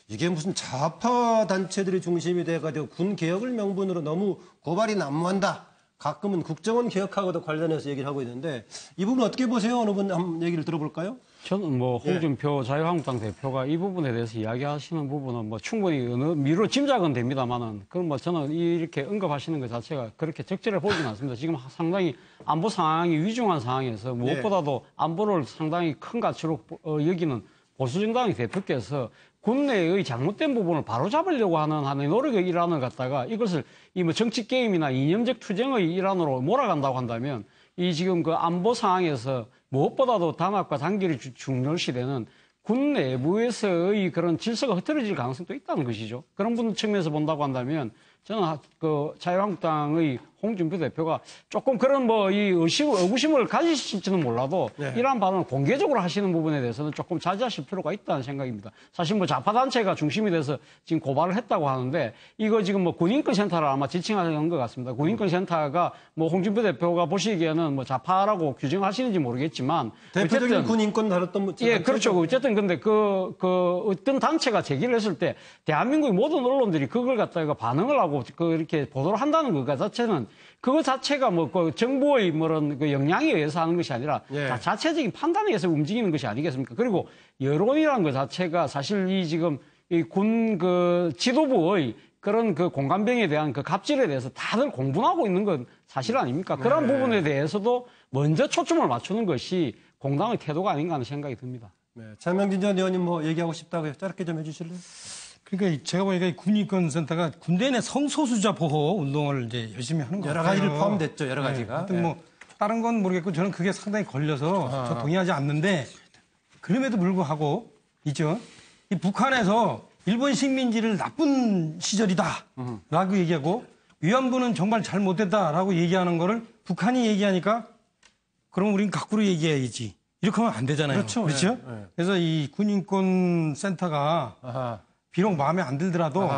이게 무슨 좌파 단체들이 중심이 돼 가지고 군 개혁을 명분으로 너무 고발이 난무한다. 가끔은 국정원 개혁하고도 관련해서 얘기를 하고 있는데 이 부분 어떻게 보세요? 어느 분 한번 얘기를 들어볼까요? 저는 뭐 홍준표 자유한국당 대표가 이 부분에 대해서 이야기하시는 부분은 뭐 충분히 어느 미로 짐작은 됩니다만은 그건 뭐 저는 이렇게 언급하시는 것 자체가 그렇게 적절해 보이지는 않습니다. 지금 상당히 안보 상황이 위중한 상황에서 무엇보다도 안보를 상당히 큰 가치로 여기는 보수 정당의 대표께서 국내의 잘못된 부분을 바로잡으려고 하는 노력의 일환을 갖다가 이것을 이 뭐 정치 게임이나 이념적 투쟁의 일환으로 몰아간다고 한다면 이 지금 그 안보 상황에서 무엇보다도 단합과 단결이 중요시되는 군 내부에서의 그런 질서가 흐트러질 가능성도 있다는 것이죠. 그런 분 측면에서 본다고 한다면 저는 그 자유한국당의 홍준표 대표가 조금 그런 뭐 이 의구심을 가지실지는 몰라도 이러한 발언을 공개적으로 하시는 부분에 대해서는 조금 자제하실 필요가 있다는 생각입니다. 사실 뭐 좌파 단체가 중심이 돼서 지금 고발을 했다고 하는데 이거 지금 뭐 군인권센터를 아마 지칭하는 것 같습니다. 군인권센터가 뭐 홍준표 대표가 보시기에는 뭐 좌파라고 규정하시는지 모르겠지만 대표적인 군인권 다뤘던 예, 그렇죠. 어쨌든 근데 그 어떤 단체가 제기를 했을 때 대한민국의 모든 언론들이 그걸 갖다가 반응을 하고 이렇게 보도를 한다는 것 자체는 그거 자체가 뭐 그 정부의 그런 그 역량에 의해서 하는 것이 아니라 다 자체적인 판단에 의해서 움직이는 것이 아니겠습니까? 그리고 여론이라는 것 자체가 사실 이 지금 이 군 그 지도부의 그런 그 공감병에 대한 그 갑질에 대해서 다들 공분하고 있는 건 사실 아닙니까? 그런 부분에 대해서도 먼저 초점을 맞추는 것이 공당의 태도가 아닌가 하는 생각이 듭니다. 네, 차명진 전 의원님 뭐 얘기하고 싶다고요? 짧게 좀 해주실래요? 그러니까 제가 보니까 군인권센터가 군대 내 성소수자 보호 운동을 이제 열심히 하는 거 같아요. 여러 가지를 포함됐죠, 여러 가지가. 하여튼 뭐 다른 건 모르겠고 저는 그게 상당히 걸려서 저 동의하지 않는데 그럼에도 불구하고 있죠. 이 북한에서 일본 식민지를 나쁜 시절이다라고 얘기하고 위안부는 정말 잘못됐다라고 얘기하는 거를 북한이 얘기하니까 그럼 우린 거꾸로 얘기해야지. 이렇게 하면 안 되잖아요. 그렇죠? 그래서 이 군인권센터가 비록 마음에 안 들더라도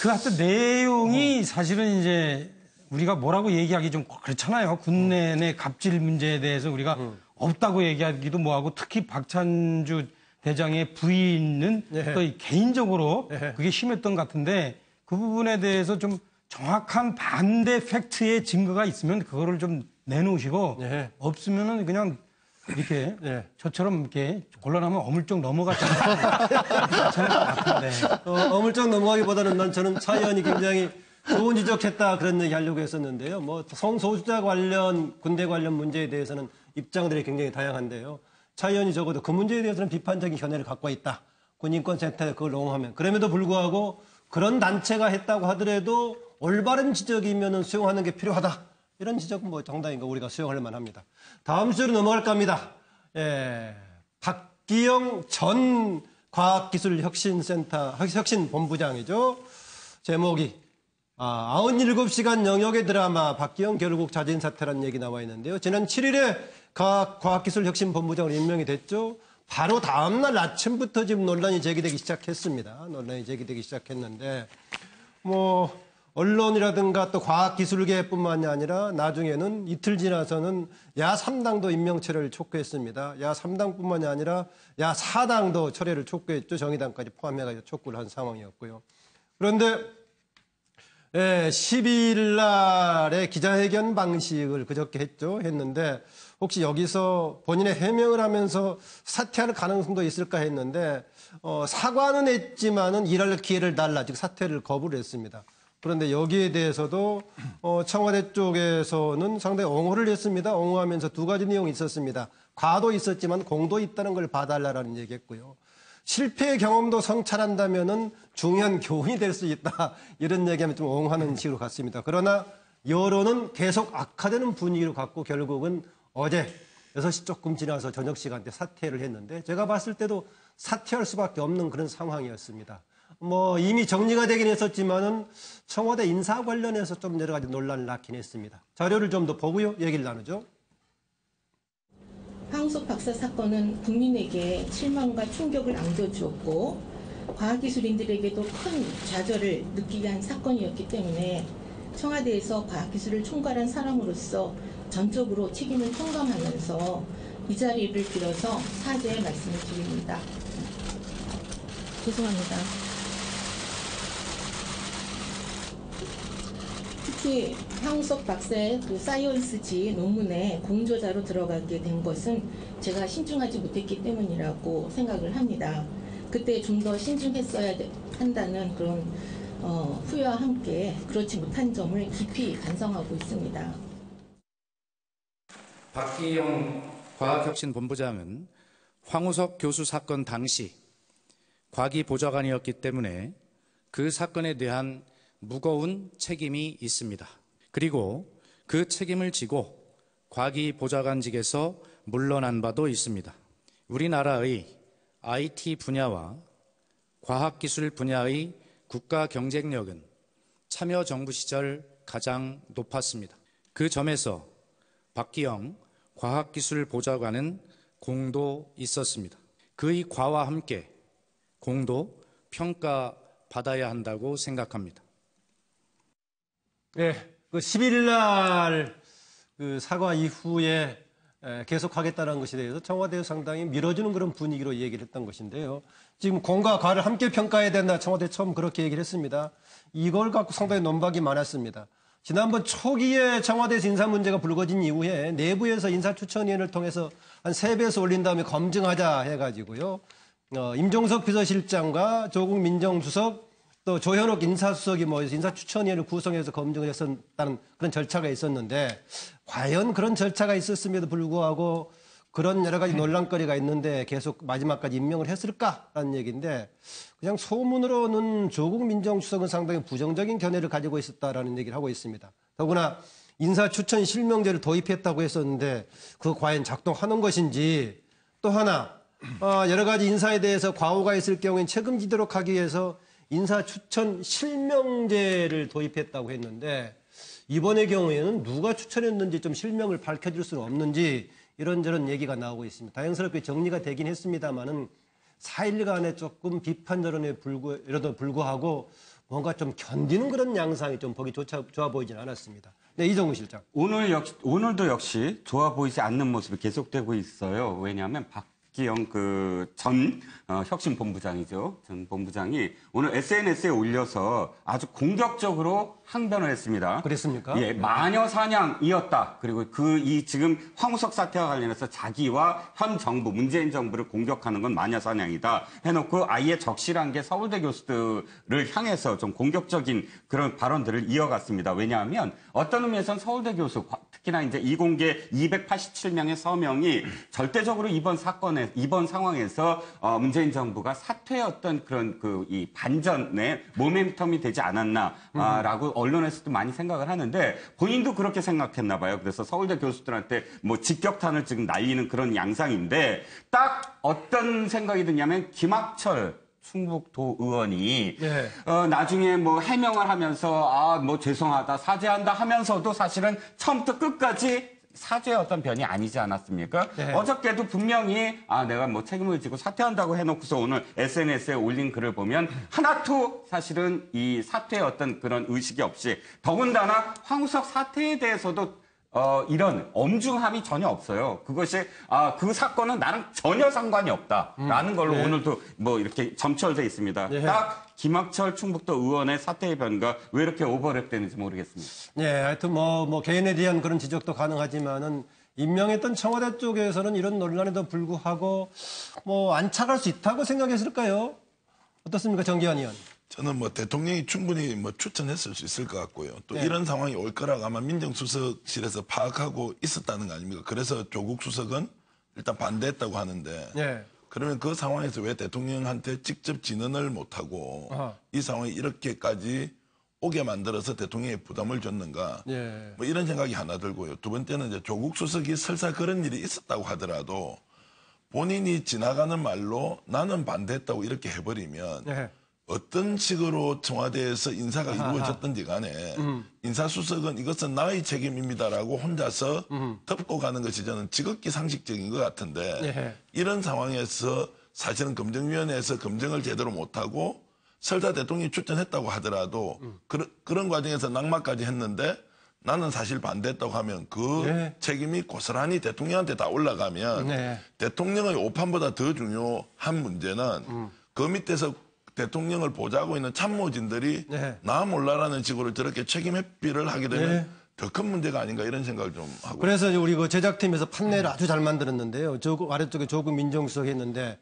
그 하여튼 내용이 사실은 이제 우리가 뭐라고 얘기하기 좀 그렇잖아요. 군내 내 갑질 문제에 대해서 우리가 없다고 얘기하기도 뭐하고 특히 박찬주 대장의 부인은 또 개인적으로 그게 심했던 것 같은데 그 부분에 대해서 좀 정확한 반대 팩트의 증거가 있으면 그거를 좀 내놓으시고 없으면은 그냥 이렇게 저처럼 이렇게 곤란하면 어물쩍 넘어갔잖아요. 어물쩍 넘어가기보다는 저는 차 의원이 굉장히 좋은 지적했다 그런 얘기 하려고 했었는데요. 뭐 성소수자 관련 군대 관련 문제에 대해서는 입장들이 굉장히 다양한데요. 차 의원이 적어도 그 문제에 대해서는 비판적인 견해를 갖고 있다. 군인권센터에 그걸 옹호하면 그럼에도 불구하고 그런 단체가 했다고 하더라도 올바른 지적이면은 수용하는 게 필요하다. 이런 지적은 뭐 정당인 거 우리가 수용할 만합니다. 다음 주로 넘어갈까 합니다. 박기영 전 과학기술혁신본부장이죠. 제목이 97시간 영역의 드라마 박기영 결국 자진 사퇴라는 얘기 나와 있는데요. 지난 7일에 과학기술혁신본부장으로 임명이 됐죠. 바로 다음날 아침부터 지금 논란이 제기되기 시작했습니다. 논란이 제기되기 시작했는데 뭐 언론이라든가 또 과학기술계뿐만이 아니라 나중에는 이틀 지나서는 야3당도 임명 철회를 촉구했습니다. 야3당뿐만이 아니라 야4당도 철회를 촉구했죠. 정의당까지 포함해가지고 촉구를 한 상황이었고요. 그런데 12일 날에 기자회견 방식을 그저께 했는데 혹시 여기서 본인의 해명을 하면서 사퇴할 가능성도 있을까 했는데 사과는 했지만은 일할 기회를 달라 즉 사퇴를 거부를 했습니다. 그런데 여기에 대해서도 청와대 쪽에서는 상당히 옹호를 했습니다. 옹호하면서 두 가지 내용이 있었습니다. 과도 있었지만 공도 있다는 걸 봐달라는 얘기했고요. 실패의 경험도 성찰한다면은 중요한 교훈이 될 수 있다. 이런 얘기하면 좀 옹호하는 식으로 갔습니다. 그러나 여론은 계속 악화되는 분위기로 갔고 결국은 어제 6시 조금 지나서 저녁 시간대 사퇴를 했는데 제가 봤을 때도 사퇴할 수밖에 없는 그런 상황이었습니다. 뭐 이미 정리가 되긴 했었지만은 청와대 인사 관련해서 좀 여러 가지 논란을 낳긴 했습니다. 자료를 좀 더 보고요. 얘기를 나누죠. 황우석 박사 사건은 국민에게 실망과 충격을 안겨주었고 과학기술인들에게도 큰 좌절을 느끼게 한 사건이었기 때문에 청와대에서 과학기술을 총괄한 사람으로서 전적으로 책임을 통감하면서 이 자리를 빌어서 사죄의 말씀을 드립니다. 죄송합니다. 특히 황우석 박사의 그 사이언스지 논문에 공저자로 들어가게 된 것은 제가 신중하지 못했기 때문이라고 생각을 합니다. 그때 좀 더 신중했어야 한다는 그런 후회와 함께 그렇지 못한 점을 깊이 반성하고 있습니다. 박기영 과학혁신본부장은 황우석 교수 사건 당시 과기보좌관이었기 때문에 그 사건에 대한 무거운 책임이 있습니다. 그리고 그 책임을 지고 과기보좌관직에서 물러난 바도 있습니다. 우리나라의 IT 분야와 과학기술 분야의 국가 경쟁력은 참여정부 시절 가장 높았습니다. 그 점에서 박기영 과학기술보좌관은 공도 있었습니다. 그의 과와 함께 공도 평가받아야 한다고 생각합니다. 네, 그 10일 날 그 사과 이후에 계속하겠다는 것에 대해서 청와대에서 상당히 밀어주는 그런 분위기로 얘기를 했던 것인데요. 지금 공과 과를 함께 평가해야 된다. 청와대 처음 그렇게 얘기를 했습니다. 이걸 갖고 상당히 논박이 많았습니다. 지난번 초기에 청와대에서 인사 문제가 불거진 이후에 내부에서 인사추천위원회를 통해서 한 3배에서 올린 다음에 검증하자 해가지고요. 임종석 비서실장과 조국 민정수석 또 조현옥 인사수석이 모여서 인사추천위원회를 구성해서 검증을 했었다는 그런 절차가 있었는데 과연 그런 절차가 있었음에도 불구하고 그런 여러 가지 논란거리가 있는데 계속 마지막까지 임명을 했을까라는 얘기인데 그냥 소문으로는 조국 민정수석은 상당히 부정적인 견해를 가지고 있었다라는 얘기를 하고 있습니다. 더구나 인사추천 실명제를 도입했다고 했었는데 그거 과연 작동하는 것인지 또 하나 여러 가지 인사에 대해서 과오가 있을 경우엔 책임지도록 하기 위해서 인사추천 실명제를 도입했다고 했는데 이번의 경우에는 누가 추천했는지 좀 실명을 밝혀줄 수는 없는지 이런저런 얘기가 나오고 있습니다. 다행스럽게 정리가 되긴 했습니다만은 4일간의 조금 비판 여론에 불구하고 뭔가 좀 견디는 그런 양상이 좀 보기 좋아 보이진 않았습니다. 네, 이정우 실장. 오늘도 역시 좋아 보이지 않는 모습이 계속되고 있어요. 왜냐하면 박기영 전 혁신본부장이죠. 전 본부장이 오늘 SNS에 올려서 아주 공격적으로 항변을 했습니다. 그랬습니까? 예, 마녀 사냥이었다. 그리고 지금 황우석 사태와 관련해서 자기와 현 정부, 문재인 정부를 공격하는 건 마녀 사냥이다. 해놓고 아예 적실한 게 서울대 교수들을 향해서 좀 공격적인 그런 발언들을 이어갔습니다. 왜냐하면 어떤 의미에서는 서울대 교수, 특히나 이제 이공계 287명의 서명이 절대적으로 이번 상황에서 문재인 정부가 사퇴의 어떤 그런 이 반전의 모멘텀이 되지 않았나라고 언론에서도 많이 생각을 하는데 본인도 그렇게 생각했나 봐요. 그래서 서울대 교수들한테 뭐 직격탄을 지금 날리는 그런 양상인데 딱 어떤 생각이 드냐면 김학철 충북도 의원이 네. 나중에 뭐 해명을 하면서 뭐 죄송하다 사죄한다 하면서도 사실은 처음부터 끝까지 사죄의 어떤 변이 아니지 않았습니까? 네. 어저께도 분명히 내가 뭐 책임을 지고 사퇴한다고 해놓고서 오늘 SNS에 올린 글을 보면 하나도 사실은 이 사퇴의 어떤 그런 의식이 없이 더군다나 황우석 사퇴에 대해서도 이런 엄중함이 전혀 없어요. 그것이 그 사건은 나랑 전혀 상관이 없다라는 걸로 네. 오늘도 뭐 이렇게 점철돼 있습니다. 네. 딱 김학철 충북도 의원의 사퇴의 변가 왜 이렇게 오버랩되는지 모르겠습니다. 네, 하여튼 뭐 개인에 대한 그런 지적도 가능하지만은 임명했던 청와대 쪽에서는 이런 논란에도 불구하고 뭐 안착할 수 있다고 생각했을까요? 어떻습니까, 정기환 의원? 저는 뭐 대통령이 충분히 뭐 추천했을 수 있을 것 같고요. 또 네. 이런 상황이 올 거라고 아마 민정수석실에서 파악하고 있었다는 거 아닙니까? 그래서 조국 수석은 일단 반대했다고 하는데 네. 그러면 그 상황에서 왜 대통령한테 직접 진언을 못하고 이 상황이 이렇게까지 오게 만들어서 대통령에 부담을 줬는가. 예. 뭐 이런 생각이 하나 들고요. 두 번째는 이제 조국 수석이 설사 그런 일이 있었다고 하더라도 본인이 지나가는 말로 나는 반대했다고 이렇게 해버리면 예. 어떤 식으로 청와대에서 인사가 이루어졌든지 간에 인사수석은 이것은 나의 책임입니다라고 혼자서 덮고 가는 것이 저는 지극히 상식적인 것 같은데 예. 이런 상황에서 사실은 검증위원회에서 검증을 제대로 못하고 설사 대통령이 추천했다고 하더라도 그런 과정에서 낙마까지 했는데 나는 사실 반대했다고 하면 그 네. 책임이 고스란히 대통령한테 다 올라가면 네. 대통령의 오판보다 더 중요한 문제는 그 밑에서 대통령을 보좌하고 있는 참모진들이 네. 나 몰라라는 식으로 저렇게 책임 회피를 하게 되면 네. 더 큰 문제가 아닌가 이런 생각을 좀 하고. 그래서 우리 그 제작팀에서 판넬을 아주 잘 만들었는데요. 아래쪽에 조국 민정수석 했는데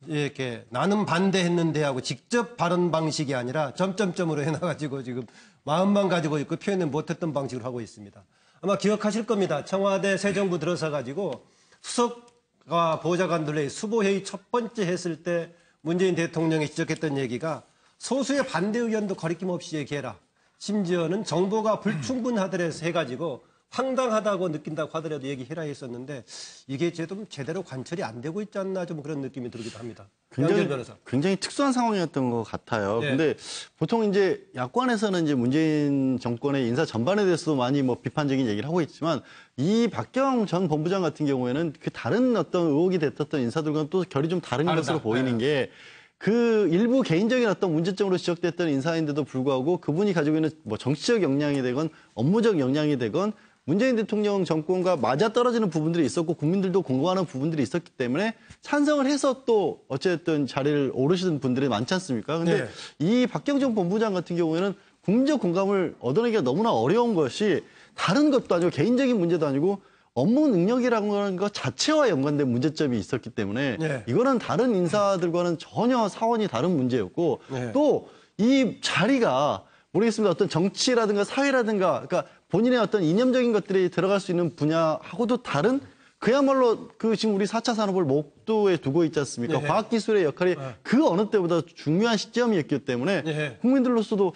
이렇게 나는 반대했는데 하고 직접 발언 방식이 아니라 점점점으로 해놔가지고 지금 마음만 가지고 있고 표현을 못했던 방식으로 하고 있습니다. 아마 기억하실 겁니다. 청와대 새 정부 들어서 가지고 수석과 보좌관들의 수보회의 첫 번째 했을 때 문재인 대통령이 지적했던 얘기가 소수의 반대 의견도 거리낌 없이 얘기해라. 심지어는 정보가 불충분하더라도 해가지고 황당하다고 느낀다고 하더라도 얘기해라 했었는데 이게 좀 제대로 관철이 안 되고 있지 않나 좀 그런 느낌이 들기도 합니다. 양재열 변호사. 굉장히 특수한 상황이었던 것 같아요. 네. 근데 보통 이제 야권에서는 이제 문재인 정권의 인사 전반에 대해서도 많이 뭐 비판적인 얘기를 하고 있지만 이 박경 전 본부장 같은 경우에는 그 다른 어떤 의혹이 됐었던 인사들과는 또 결이 좀 다른 것으로 보이는 게 그 일부 개인적인 어떤 문제점으로 지적됐던 인사인데도 불구하고 그분이 가지고 있는 뭐 정치적 역량이 되건 업무적 역량이 되건 문재인 대통령 정권과 맞아떨어지는 부분들이 있었고 국민들도 공감하는 부분들이 있었기 때문에 찬성을 해서 또 어쨌든 자리를 오르시는 분들이 많지 않습니까? 근데 네. 이 박경정 본부장 같은 경우에는 국민적 공감을 얻어내기가 너무나 어려운 것이 다른 것도 아니고 개인적인 문제도 아니고 업무 능력이라는 것 자체와 연관된 문제점이 있었기 때문에 네. 이거는 다른 인사들과는 전혀 사원이 다른 문제였고 네. 또 이 자리가 모르겠습니다. 어떤 정치라든가 사회라든가 그러니까 본인의 어떤 이념적인 것들이 들어갈 수 있는 분야하고도 다른 그야말로 그 지금 우리 4차 산업을 목도에 두고 있지 않습니까? 네. 과학기술의 역할이 그 어느 때보다 중요한 시점이었기 때문에 네. 국민들로서도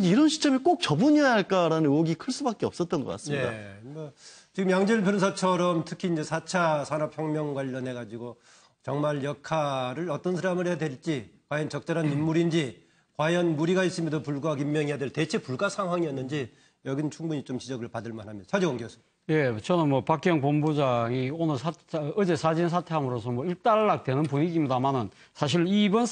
이런 시점에 꼭 저분이어야 할까라는 의혹이 클 수밖에 없었던 것 같습니다. 예. 뭐 지금 양재열 변호사처럼 특히 이제 4차 산업혁명 관련해 가지고 정말 역할을 어떤 사람을 해야 될지 과연 적절한 인물인지 과연 무리가 있음에도 불구하고 임명해야 될 대체 불가 상황이었는지 여기는 충분히 좀 지적을 받을 만합니다. 차재원 교수. 예, 저는 뭐 박기영 본부장이 오늘 어제 사진 사퇴함으로써 뭐 일단락되는 분위기입니다만은 사실 이번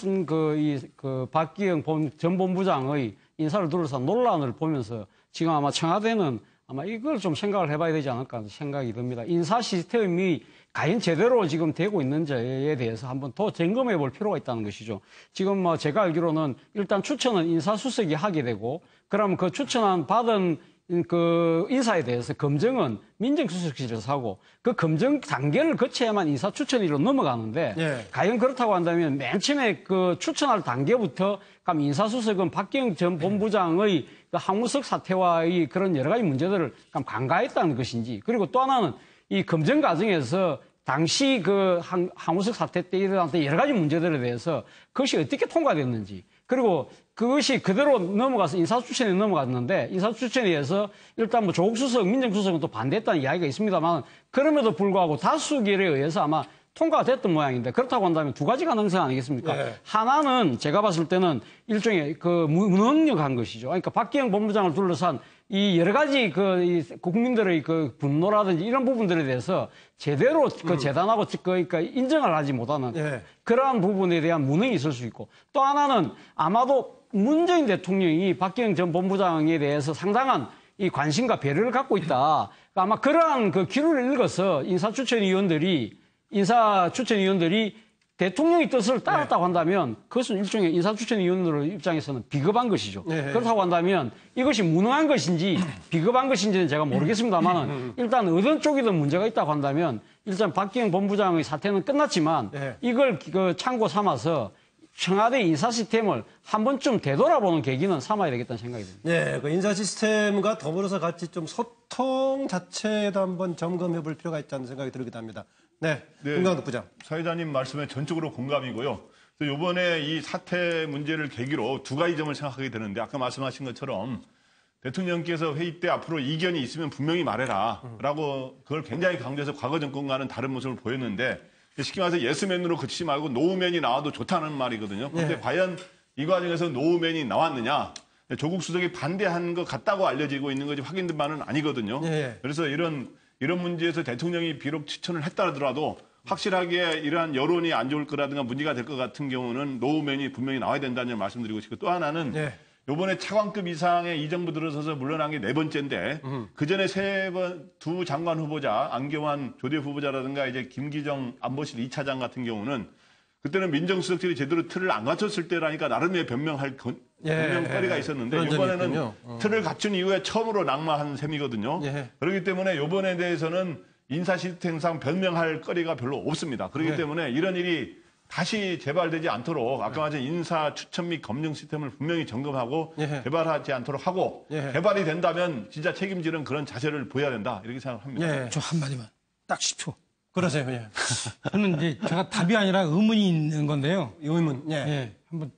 박기영 전 본부장의 인사를 둘러싼 논란을 보면서 지금 아마 청와대는 아마 이걸 좀 생각을 해봐야 되지 않을까 하는 생각이 듭니다. 인사 시스템이 과연 제대로 지금 되고 있는지에 대해서 한번 더 점검해 볼 필요가 있다는 것이죠. 지금 뭐 제가 알기로는 일단 추천은 인사수석이 하게 되고 그러면 그 추천한 받은 그 인사에 대해서 검증은 민정수석실에서 하고 그 검증 단계를 거쳐야만 인사 추천위로 넘어가는데 예. 과연 그렇다고 한다면 맨 처음에 그 추천할 단계부터 그럼 인사수석은 박기영 전 본부장의 그 항우석 사태와의 그런 여러 가지 문제들을 간과했다는 것인지 그리고 또 하나는 이 검증 과정에서 당시 그 항우석 사태 때 일어났던 여러 가지 문제들에 대해서 그것이 어떻게 통과됐는지 그리고 그것이 그대로 넘어가서 인사추천에 넘어갔는데 인사추천에 의해서 일단 뭐 조국 수석, 민정수석은 또 반대했다는 이야기가 있습니다만 그럼에도 불구하고 다수결에 의해서 아마 통과가 됐던 모양인데 그렇다고 한다면 두 가지 가능성 아니겠습니까? 네. 하나는 제가 봤을 때는 일종의 그 무능력한 것이죠. 그러니까 박기영 본부장을 둘러싼 이 여러 가지 이 국민들의 그 분노라든지 이런 부분들에 대해서 제대로 그 재단하고 그러니까 인정을 하지 못하는 예. 그러한 부분에 대한 무능이 있을 수 있고 또 하나는 아마도 문재인 대통령이 박기영 전 본부장에 대해서 상당한 이 관심과 배려를 갖고 있다. 아마 그러한 그 기류를 읽어서 인사추천위원들이 대통령의 뜻을 따랐다고 한다면 그것은 일종의 인사추천위원들 입장에서는 비겁한 것이죠. 네. 그렇다고 한다면 이것이 무능한 것인지 비겁한 것인지는 제가 모르겠습니다만 일단 어떤 쪽이든 문제가 있다고 한다면 일단 박기영 본부장의 사태는 끝났지만 네. 이걸 참고 삼아서 청와대 인사 시스템을 한 번쯤 되돌아보는 계기는 삼아야 되겠다는 생각이 듭니다. 네, 그 인사 시스템과 더불어서 같이 좀 소통 자체도 한번 점검해 볼 필요가 있다는 생각이 들기도 합니다. 네, 김광덕 부장. 사회자님 말씀에 전적으로 공감이고요. 그래서 이번에 이 사태 문제를 계기로 두 가지 점을 생각하게 되는데 아까 말씀하신 것처럼 대통령께서 회의 때 앞으로 이견이 있으면 분명히 말해라라고 그걸 굉장히 강조해서 과거 정권과는 다른 모습을 보였는데 쉽게 말해서 예스맨으로 그치지 말고 노우맨이 나와도 좋다는 말이거든요. 그런데 과연 이 과정에서 노우맨이 나왔느냐? 조국 수석이 반대한 것 같다고 알려지고 있는 것이 확인된 바는 아니거든요. 그래서 이런 문제에서 대통령이 비록 추천을 했다 하더라도 확실하게 이러한 여론이 안 좋을 거라든가 문제가 될 것 같은 경우는 노우맨이 분명히 나와야 된다는 점 말씀드리고 싶고 또 하나는 이번에 차관급 이상의 이 정부 들어서서 물러난 게 4번째인데 그전에 두 장관 후보자 안경환 조대 후보자라든가 이제 김기정 안보실 2차장 같은 경우는 그때는 민정수석실이 제대로 틀을 안 갖췄을 때라니까 나름의 변명거리가 있었는데 이번에는 틀을 갖춘 이후에 처음으로 낙마한 셈이거든요. 그렇기 때문에 이번에 대해서는 인사 시스템상 변명할 거리가 별로 없습니다. 그렇기 때문에 이런 일이 다시 재발되지 않도록 아까 말한 인사 추천 및 검증 시스템을 분명히 점검하고 재발하지 않도록 하고 재발이 된다면 진짜 책임지는 그런 자세를 보여야 된다 이렇게 생각합니다. 저 한마디만 딱 10초. 그러세요. 저는 이제 제가 답이 아니라 의문이 있는 건데요. 의문. 한번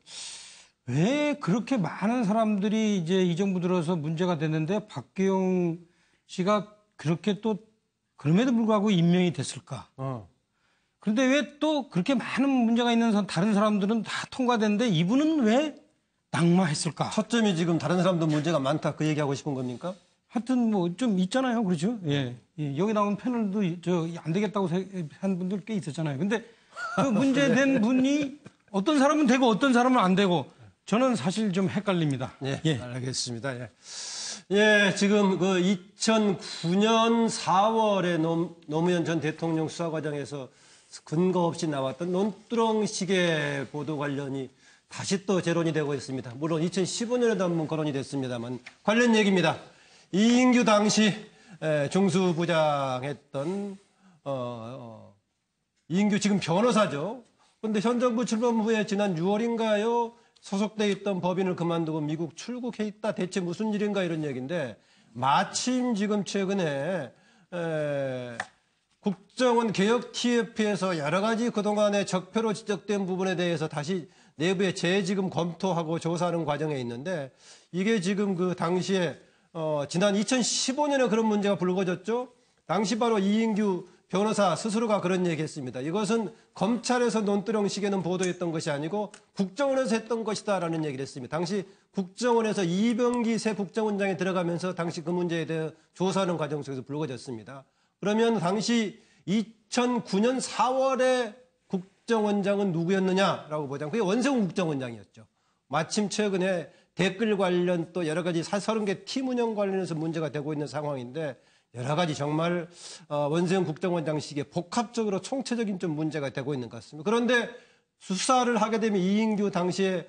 왜 그렇게 많은 사람들이 이제 이 정부 들어서 문제가 됐는데 박기영 씨가 그렇게 또 그럼에도 불구하고 임명이 됐을까? 그런데 왜 또 그렇게 많은 문제가 있는 다른 사람들은 다 통과됐는데 이분은 왜 낙마했을까? 초점이 지금 다른 사람도 문제가 많다 그 얘기하고 싶은 겁니까? 하여튼 뭐 좀 있잖아요. 그렇죠? 여기 나온 패널도 안 되겠다고 한 분들 꽤 있었잖아요. 근데 그 문제된 분이 어떤 사람은 되고 어떤 사람은 안 되고 저는 사실 좀 헷갈립니다. 알겠습니다. 지금 그 2009년 4월에 노무현 전 대통령 수사 과정에서 근거 없이 나왔던 논두렁식의 보도 관련이 다시 또 재론이 되고 있습니다. 물론 2015년에도 한번 거론이 됐습니다만 관련 얘기입니다. 이인규 당시 중수부장했던 이인규 지금 변호사죠. 그런데 현 정부 출범 후에 지난 6월인가요? 소속돼 있던 법인을 그만두고 미국 출국해 있다. 대체 무슨 일인가 이런 얘기인데 마침 지금 최근에 국정원 개혁 TF에서 여러 가지 그동안의 적폐로 지적된 부분에 대해서 다시 내부에 재지금 검토하고 조사하는 과정에 있는데 이게 지금 그 당시에 지난 2015년에 그런 문제가 불거졌죠. 당시 바로 이인규 변호사 스스로가 그런 얘기했습니다. 이것은 검찰에서 논두렁식에는 보도했던 것이 아니고 국정원에서 했던 것이다라는 얘기를 했습니다. 당시 국정원에서 이병기 새 국정원장이 들어가면서 당시 그 문제에 대해 조사하는 과정 속에서 불거졌습니다. 그러면 당시 2009년 4월에 국정원장은 누구였느냐라고 보자면 그게 원세훈 국정원장이었죠. 마침 최근에 댓글 관련 또 여러 가지 30개 팀 운영 관련해서 문제가 되고 있는 상황인데 여러 가지 정말 원세훈 국정원장식의 복합적으로 총체적인 좀 문제가 되고 있는 것 같습니다. 그런데 수사를 하게 되면 이인규 당시에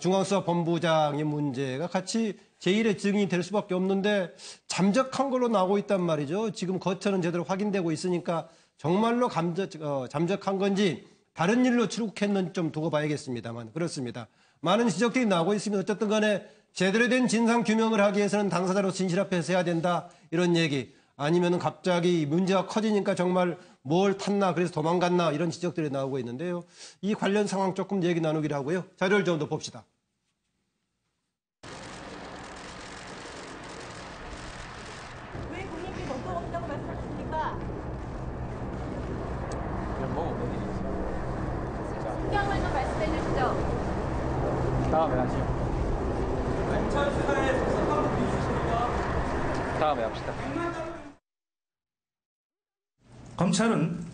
중앙수사본부장의 문제가 같이 제1의 증인이 될 수밖에 없는데 잠적한 걸로 나오고 있단 말이죠. 지금 거처는 제대로 확인되고 있으니까 정말로 잠적한 건지 다른 일로 출국했는지 좀 두고 봐야겠습니다만 그렇습니다. 많은 지적들이 나오고 있습니다. 어쨌든 간에 제대로 된 진상 규명을 하기 위해서는 당사자로 진실 앞에서 해야 된다 이런 얘기 아니면 갑자기 문제가 커지니까 정말 뭘 탔나 그래서 도망갔나 이런 지적들이 나오고 있는데요. 이 관련 상황 조금 얘기 나누기로 하고요. 자료를 좀 더 봅시다. 왜 본인이 돈도 없다고 말씀하십니까? 그냥 먹어보니 신경을 좀 말씀해 주시죠. 다음에 하시죠. 검찰 수사에 적극한 분이 있으십니까? 다음에 합시다. 검찰은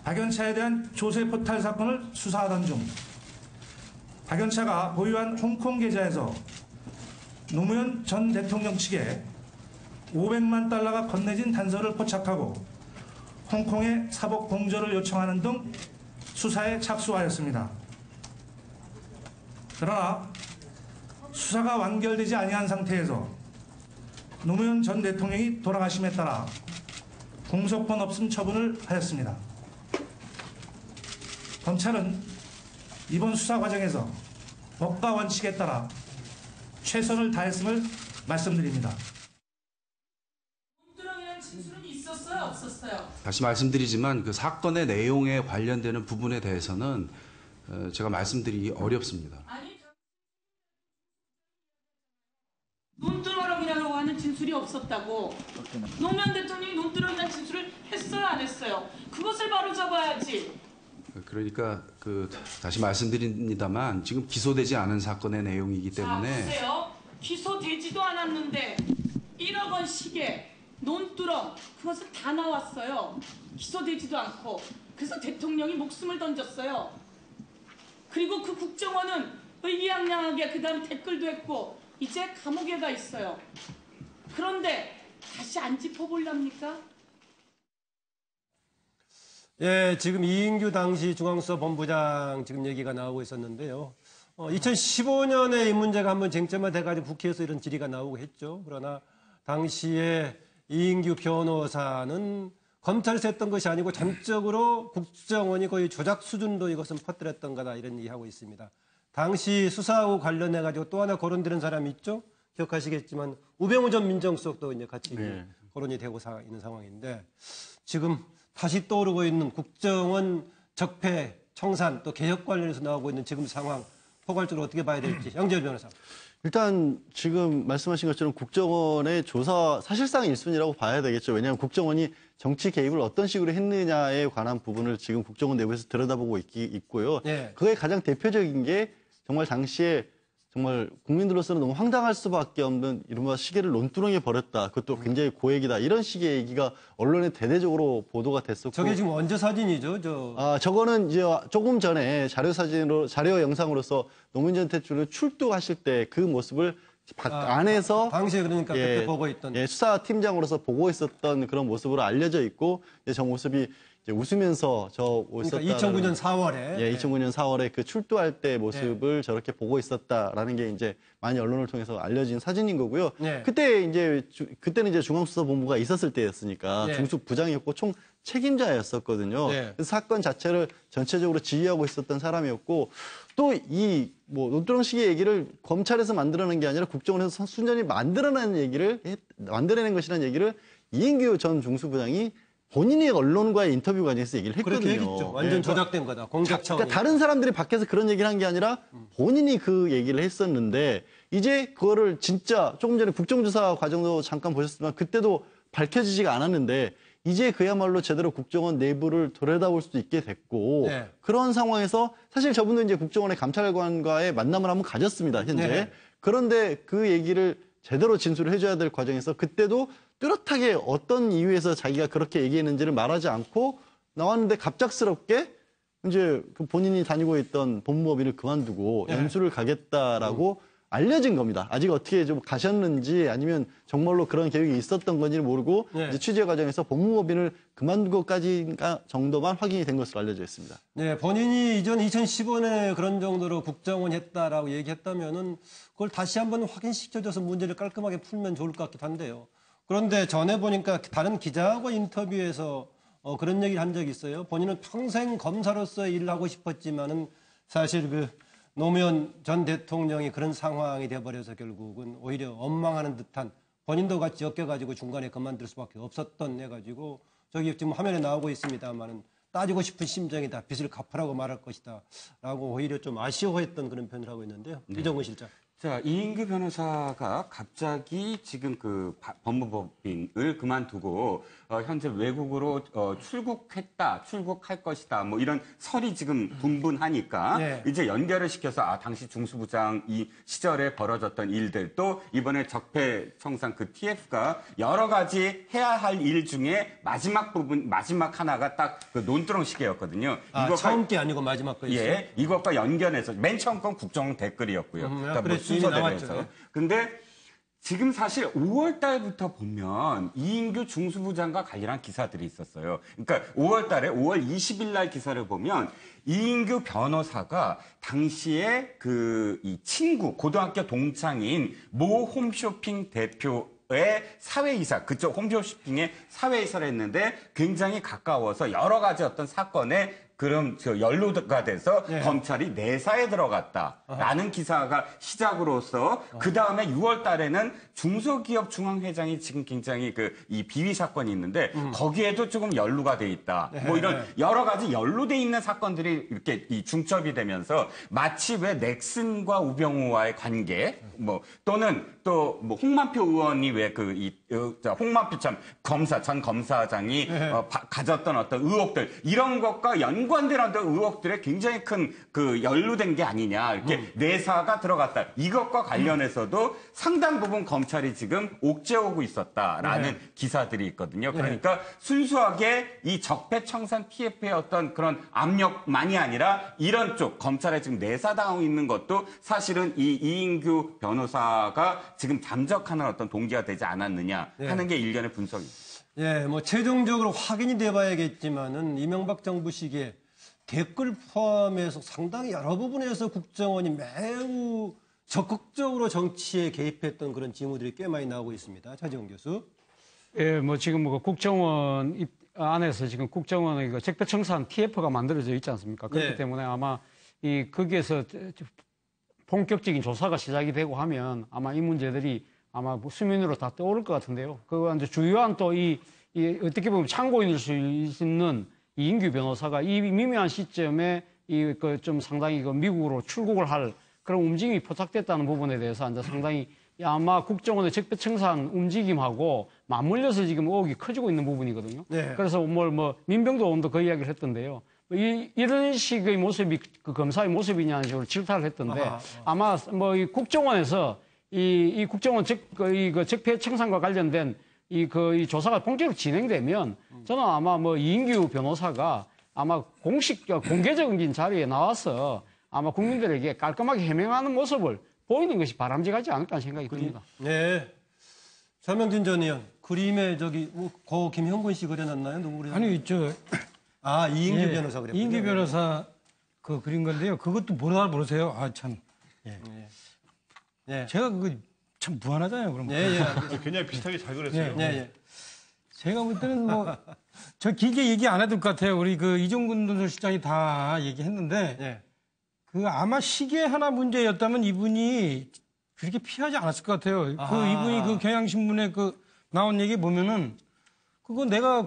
박연차에 대한 조세 포탈 사건을 수사하던 중 박연차가 보유한 홍콩 계좌에서 노무현 전 대통령 측에 500만 달러가 건네진 단서를 포착하고 홍콩에 사복 공조를 요청하는 등 수사에 착수하였습니다. 그러나 수사가 완결되지 아니한 상태에서 노무현 전 대통령이 돌아가심에 따라 공소권 없음 처분을 하였습니다. 검찰은 이번 수사 과정에서 법과 원칙에 따라 최선을 다했음을 말씀드립니다. 논두렁이라는 진술은 있었어요, 없었어요? 다시 말씀드리지만 그 사건의 내용에 관련되는 부분에 대해서는 제가 말씀드리기 어렵습니다. 논두렁이라고 하는 진술이 없었다고. 노무현 대통령이 논두렁이라는 진술을 했어요, 안 했어요? 그것을 바로 잡아야지. 그러니까 다시 말씀드립니다만 지금 기소되지 않은 사건의 내용이기 때문에. 자, 보세요. 기소되지도 않았는데 1억 원 시계, 논두렁 그것은 다 나왔어요. 기소되지도 않고. 그래서 대통령이 목숨을 던졌어요. 그리고 그 국정원은 의기양양하게 그다음 댓글도 했고 이제 감옥에 가 있어요. 그런데 다시 안 짚어보렵니까? 예, 지금 이인규 당시 중앙수사 본부장 지금 얘기가 나오고 있었는데요. 2015년에 이 문제가 한번 쟁점화 돼가지고 국회에서 이런 질의가 나오고 했죠. 그러나 당시에 이인규 변호사는 검찰에서 했던 것이 아니고 전적으로 국정원이 거의 조작 수준도 이것은 퍼뜨렸던 거다 이런 얘기하고 있습니다. 당시 수사하고 관련해가지고 또 하나 거론되는 사람이 있죠. 기억하시겠지만 우병우 전 민정수석도 이제 같이 거론이 되고 있는 상황인데 지금 다시 떠오르고 있는 국정원 적폐, 청산 또 개혁 관련해서 나오고 있는 지금 상황 포괄적으로 어떻게 봐야 될지 양재열 변호사. 일단 지금 말씀하신 것처럼 국정원의 조사 사실상 1순위라고 봐야 되겠죠. 왜냐하면 국정원이 정치 개입을 어떤 식으로 했느냐에 관한 부분을 지금 국정원 내부에서 들여다보고 있고요. 네. 그의 가장 대표적인 게 정말 당시에 정말 국민들로서는 너무 황당할 수밖에 없는 이른바 시계를 논두렁에 버렸다. 그것도 굉장히 고액이다. 이런 식의 얘기가 언론에 대대적으로 보도가 됐었고. 저게 지금 언제 사진이죠? 저거는 이제 조금 전에 자료 영상으로서 노무현 전 대통령이 출두하실 때 그 모습을 안에서 당시에 그러니까 그때 보고 있던 수사팀장으로서 보고 있었던 그런 모습으로 알려져 있고 저 모습이 이제 웃으면서 그러니까 2009년 4월에 2009년 4월에 그 출두할 때 모습을 저렇게 보고 있었다라는 게 이제 많이 언론을 통해서 알려진 사진인 거고요. 그때는 이제 중앙수사본부가 있었을 때였으니까 중수부장이었고 총 책임자였었거든요. 그래서 사건 자체를 전체적으로 지휘하고 있었던 사람이었고 또 이 논두렁 시계 얘기를 검찰에서 만들어낸 게 아니라 국정원에서 순전히 만들어낸 것이라는 얘기를 이인규 전 중수부장이 본인이 언론과의 인터뷰 과정에서 얘기를 했거든요. 그렇게 얘기했죠. 완전 조작된 거다. 공작 차원. 그러니까 다른 사람들이 밖에서 그런 얘기를 한 게 아니라 본인이 그 얘기를 했었는데 이제 그거를 진짜 조금 전에 국정조사 과정도 잠깐 보셨지만 그때도 밝혀지지가 않았는데 이제 그야말로 제대로 국정원 내부를 들여다볼 수도 있게 됐고 그런 상황에서 사실 저분도 이제 국정원의 감찰관과의 만남을 한번 가졌습니다. 현재. 그런데 그 얘기를 제대로 진술을 해줘야 될 과정에서 그때도 뚜렷하게 어떤 이유에서 자기가 그렇게 얘기했는지를 말하지 않고 나왔는데 갑작스럽게 이제 본인이 다니고 있던 법무법인을 그만두고 연수를 가겠다라고 알려진 겁니다. 아직 어떻게 좀 가셨는지 아니면 정말로 그런 계획이 있었던 건지는 모르고 이제 취재 과정에서 법무법인을 그만둔 것까지 정도만 확인이 된 것으로 알려져 있습니다. 네, 본인이 이전 2015년에 그런 정도로 국정원 했다라고 얘기했다면은 그걸 다시 한번 확인시켜줘서 문제를 깔끔하게 풀면 좋을 것 같기도 한데요. 그런데 전에 보니까 다른 기자하고 인터뷰에서 그런 얘기를 한 적이 있어요. 본인은 평생 검사로서 일을 하고 싶었지만은 사실 노무현 전 대통령이 그런 상황이 돼버려서 결국은 오히려 원망하는 듯한 본인도 같이 엮여가지고 중간에 그만둘 수밖에 없었던 해가지고 저기 지금 화면에 나오고 있습니다만은 따지고 싶은 심정이다. 빚을 갚으라고 말할 것이다. 라고 오히려 좀 아쉬워했던 그런 표현을 하고 있는데요. 이정훈 실장. 자, 이인규 변호사가 갑자기 지금 법무법인을 그만두고 현재 외국으로 출국할 것이다. 뭐 이런 설이 지금 분분하니까 이제 연결을 시켜서 당시 중수부장 이 시절에 벌어졌던 일들 또 이번에 적폐 청산 그 TF가 여러 가지 해야 할 일 중에 마지막 하나가 딱 그 논두렁 시계였거든요. 처음 게 아니고 마지막 거였어요? 이것과 연결해서 맨 처음 건 국정원 댓글이었고요. 그러니까 순서대로해서. 근데 지금 사실 5월 달부터 보면 이인규 중수부장과 관련한 기사들이 있었어요. 그러니까 5월 20일 날 기사를 보면 이인규 변호사가 당시에 이 친구, 고등학교 동창인 모 홈쇼핑 대표의 사회이사, 그쪽 홈쇼핑의 사회이사를 했는데 굉장히 가까워서 여러 가지 어떤 사건에 그럼 연루가 돼서 검찰이 내사에 들어갔다라는 기사가 시작으로서 그 다음에 6월 달에는 중소기업 중앙회장이 지금 굉장히 이 비위 사건이 있는데 거기에도 조금 연루가 돼 있다. 뭐 이런 여러 가지 연루돼 있는 사건들이 이렇게 이 중첩이 되면서 마치 왜 넥슨과 우병우와의 관계 뭐 또는 또 뭐 홍만표 의원이 왜 홍만표 전 검사장이 가졌던 어떤 의혹들 이런 것과 연관된 어떤 의혹들에 굉장히 큰 연루된 게 아니냐 이렇게 내사가 들어갔다 이것과 관련해서도 상당 부분 검찰이 지금 옥죄오고 있었다라는 기사들이 있거든요. 그러니까 순수하게 이 적폐청산 TF의 어떤 그런 압력만이 아니라 이런 쪽 검찰에 지금 내사당하고 있는 것도 사실은 이 이인규 변호사가 지금 잠적하는 어떤 동기가 되지 않았느냐 하는 게 일련의 분석입니다. 예, 뭐 최종적으로 확인이 돼봐야겠지만은 이명박 정부 시기에 댓글 포함해서 상당히 여러 부분에서 국정원이 매우 적극적으로 정치에 개입했던 그런 징후들이 꽤 많이 나오고 있습니다. 차지용 교수. 예, 뭐 지금 국정원 안에서 지금 국정원의 적폐청산 TF가 만들어져 있지 않습니까? 그렇기 때문에 아마 거기에서 본격적인 조사가 시작이 되고 하면 아마 이 문제들이 아마 수면 위로 다 떠오를 것 같은데요. 그거 이제 주요한 또 어떻게 보면 참고인일 수 있는 이인규 변호사가 이 미묘한 시점에 좀 상당히 미국으로 출국을 할 그런 움직임이 포착됐다는 부분에 대해서 이제 상당히 아마 국정원의 적폐청산 움직임하고 맞물려서 지금 의혹이 커지고 있는 부분이거든요. 그래서 민병도 의원도 그 이야기를 했던데요. 이런 식의 모습이 검사의 모습이냐는 식으로 질타를 했던데 아마 이 국정원에서 이 국정원 적폐청산과 관련된 이 조사가 본격적으로 진행되면 저는 아마 이인규 변호사가 아마 공개적인 자리에 나와서 아마 국민들에게 깔끔하게 해명하는 모습을 보이는 것이 바람직하지 않을까 하는 생각이 듭니다. 네. 서명진 전 의원, 그림에 고 김형근 씨 그려놨나요? 누구 그려놨나요? 아니, 이인규 변호사 그랬군요. 이인규 변호사 그 그린 건데요. 그것도 모르세요? 아, 참. 제가 그거 참 무한하잖아요, 그런 거. 굉장히 비슷하게 잘 그렸어요. 제가 볼 때는 저 길게 얘기 안 해도 될 것 같아요. 우리 이종근 논설실장이 다 얘기했는데, 아마 시계 하나 문제였다면 이분이 그렇게 피하지 않았을 것 같아요. 이분이 경향신문에 나온 얘기 보면은, 그거 내가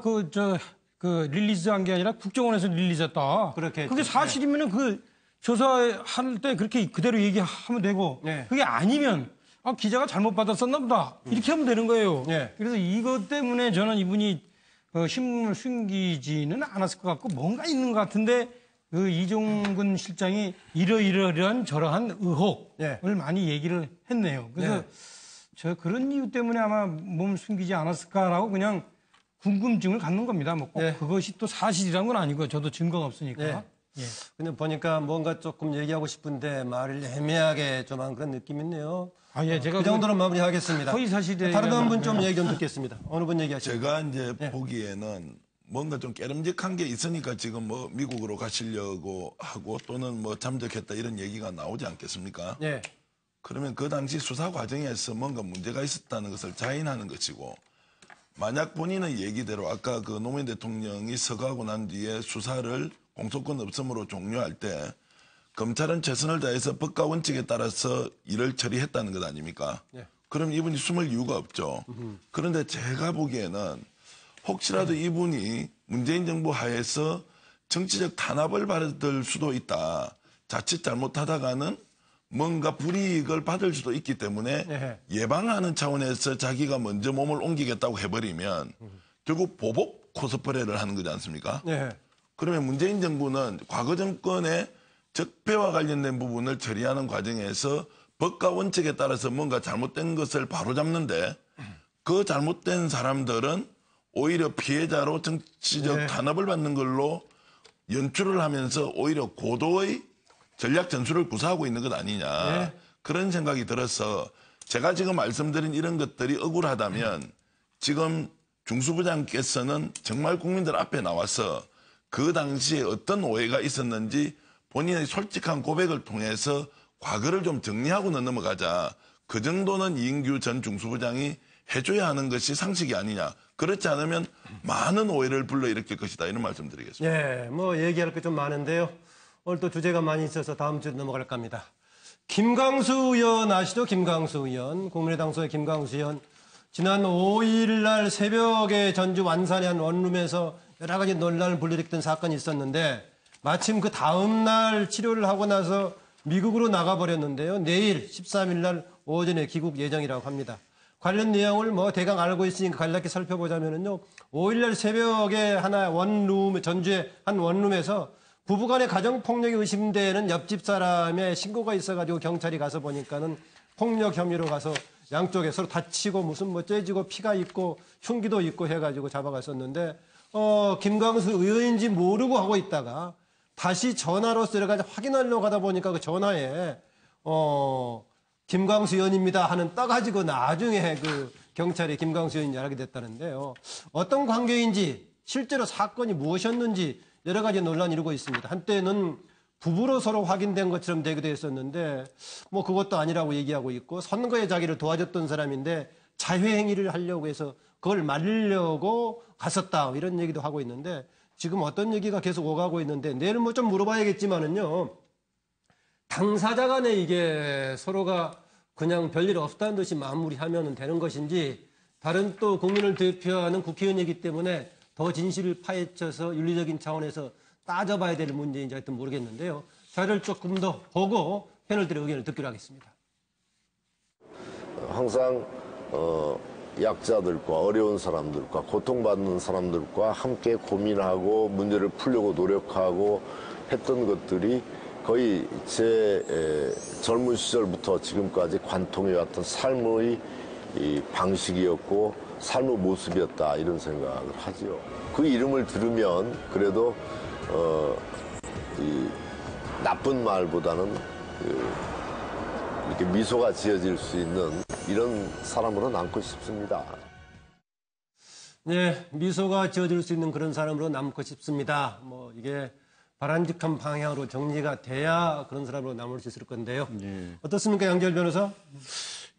릴리즈한 게 아니라 국정원에서 릴리즈했다. 그게 사실이면은 조사할 때 그렇게 그대로 얘기하면 되고, 그게 아니면, 기자가 잘못 받았었나 보다. 이렇게 하면 되는 거예요. 그래서 이것 때문에 저는 이분이 신문을 숨기지는 않았을 것 같고 뭔가 있는 것 같은데 이종근 실장이 이러이러한 저러한 의혹을 많이 얘기를 했네요. 그래서 저 그런 이유 때문에 아마 몸을 숨기지 않았을까라고 그냥 궁금증을 갖는 겁니다. 꼭 그것이 또 사실이란 건 아니고 저도 증거가 없으니까. 근데 보니까 뭔가 조금 얘기하고 싶은데 말을 애매하게 좀 한 그런 느낌이 있네요. 제가 그 정도로 마무리하겠습니다. 거의 사실에 다른 한 분 좀 얘기 좀 듣겠습니다. 어느 분 얘기하시죠? 제가 이제 보기에는 뭔가 좀 깨름직한 게 있으니까 지금 미국으로 가시려고 하고 또는 잠적했다 이런 얘기가 나오지 않겠습니까? 그러면 그 당시 수사 과정에서 뭔가 문제가 있었다는 것을 자인하는 것이고 만약 본인의 얘기대로 아까 노무현 대통령이 서거하고 난 뒤에 수사를 공소권 없음으로 종료할 때 검찰은 최선을 다해서 법과 원칙에 따라서 일을 처리했다는 것 아닙니까? 그럼 이분이 숨을 이유가 없죠. 그런데 제가 보기에는 혹시라도 이분이 문재인 정부 하에서 정치적 탄압을 받을 수도 있다. 자칫 잘못하다가는 뭔가 불이익을 받을 수도 있기 때문에 예방하는 차원에서 자기가 먼저 몸을 옮기겠다고 해버리면 결국 보복 코스프레를 하는 거지 않습니까? 그러면 문재인 정부는 과거 정권의 적폐와 관련된 부분을 처리하는 과정에서 법과 원칙에 따라서 뭔가 잘못된 것을 바로잡는데 그 잘못된 사람들은 오히려 피해자로 정치적 탄압을 받는 걸로 연출을 하면서 오히려 고도의 전략 전술을 구사하고 있는 것 아니냐. 그런 생각이 들어서 제가 지금 말씀드린 이런 것들이 억울하다면 지금 중수부장께서는 정말 국민들 앞에 나와서 그 당시에 어떤 오해가 있었는지 본인의 솔직한 고백을 통해서 과거를 좀 정리하고는 넘어가자. 그 정도는 이인규 전 중수부장이 해줘야 하는 것이 상식이 아니냐. 그렇지 않으면 많은 오해를 불러일으킬 것이다. 이런 말씀드리겠습니다. 예, 뭐 얘기할 게 좀 많은데요. 오늘 또 주제가 많이 있어서 다음 주에 넘어갈까 합니다. 김광수 의원 아시죠? 김광수 의원, 국민의당 소의 김광수 의원. 지난 5일 날 새벽에 전주 완산의 한 원룸에서 여러 가지 논란을 불러일으켰던 사건이 있었는데 마침 그 다음 날 치료를 하고 나서 미국으로 나가버렸는데요. 내일 13일 날 오전에 귀국 예정이라고 합니다. 관련 내용을 뭐 대강 알고 있으니까 간략히 살펴보자면요. 5일 날 새벽에 하나 원룸, 전주의 한 원룸에서 부부간의 가정폭력이 의심되는 옆집 사람의 신고가 있어가지고 경찰이 가서 보니까는 폭력 혐의로 가서 양쪽에 서로 다치고 무슨 뭐 째지고 피가 있고 흉기도 있고 해가지고 잡아갔었는데 김광수 의원인지 모르고 하고 있다가 다시 전화로서 여러 가지 확인하려고 하다 보니까 그 전화에 김광수 의원입니다 하는 떠가지고 나중에 그 경찰이 김광수 의원인지 알게 됐다는데요. 어떤 관계인지 실제로 사건이 무엇이었는지 여러 가지 논란이 일고 있습니다. 한때는 부부로 서로 확인된 것처럼 되기도 했었는데 뭐 그것도 아니라고 얘기하고 있고 선거에 자기를 도와줬던 사람인데 자회행위를 하려고 해서 그걸 말리려고 갔었다 이런 얘기도 하고 있는데 지금 어떤 얘기가 계속 오가고 있는데 내일 뭐 좀 물어봐야겠지만은요. 당사자 간에 이게 서로가 그냥 별일 없다는 듯이 마무리하면 되는 것인지 다른 또 국민을 대표하는 국회의원이기 때문에 더 진실을 파헤쳐서 윤리적인 차원에서 따져봐야 될 문제인지 하여튼 모르겠는데요. 자료를 조금 더 보고 패널들의 의견을 듣기로 하겠습니다. 항상 약자들과 어려운 사람들과 고통받는 사람들과 함께 고민하고 문제를 풀려고 노력하고 했던 것들이 거의 제 젊은 시절부터 지금까지 관통해왔던 삶의 이 방식이었고 삶의 모습이었다 이런 생각을 하죠. 그 이름을 들으면 그래도 이 나쁜 말보다는 이렇게 미소가 지어질 수 있는 이런 사람으로 남고 싶습니다. 네, 미소가 지어질 수 있는 그런 사람으로 남고 싶습니다. 뭐 이게 바람직한 방향으로 정리가 돼야 그런 사람으로 남을 수 있을 건데요. 네. 어떻습니까, 양지열 변호사?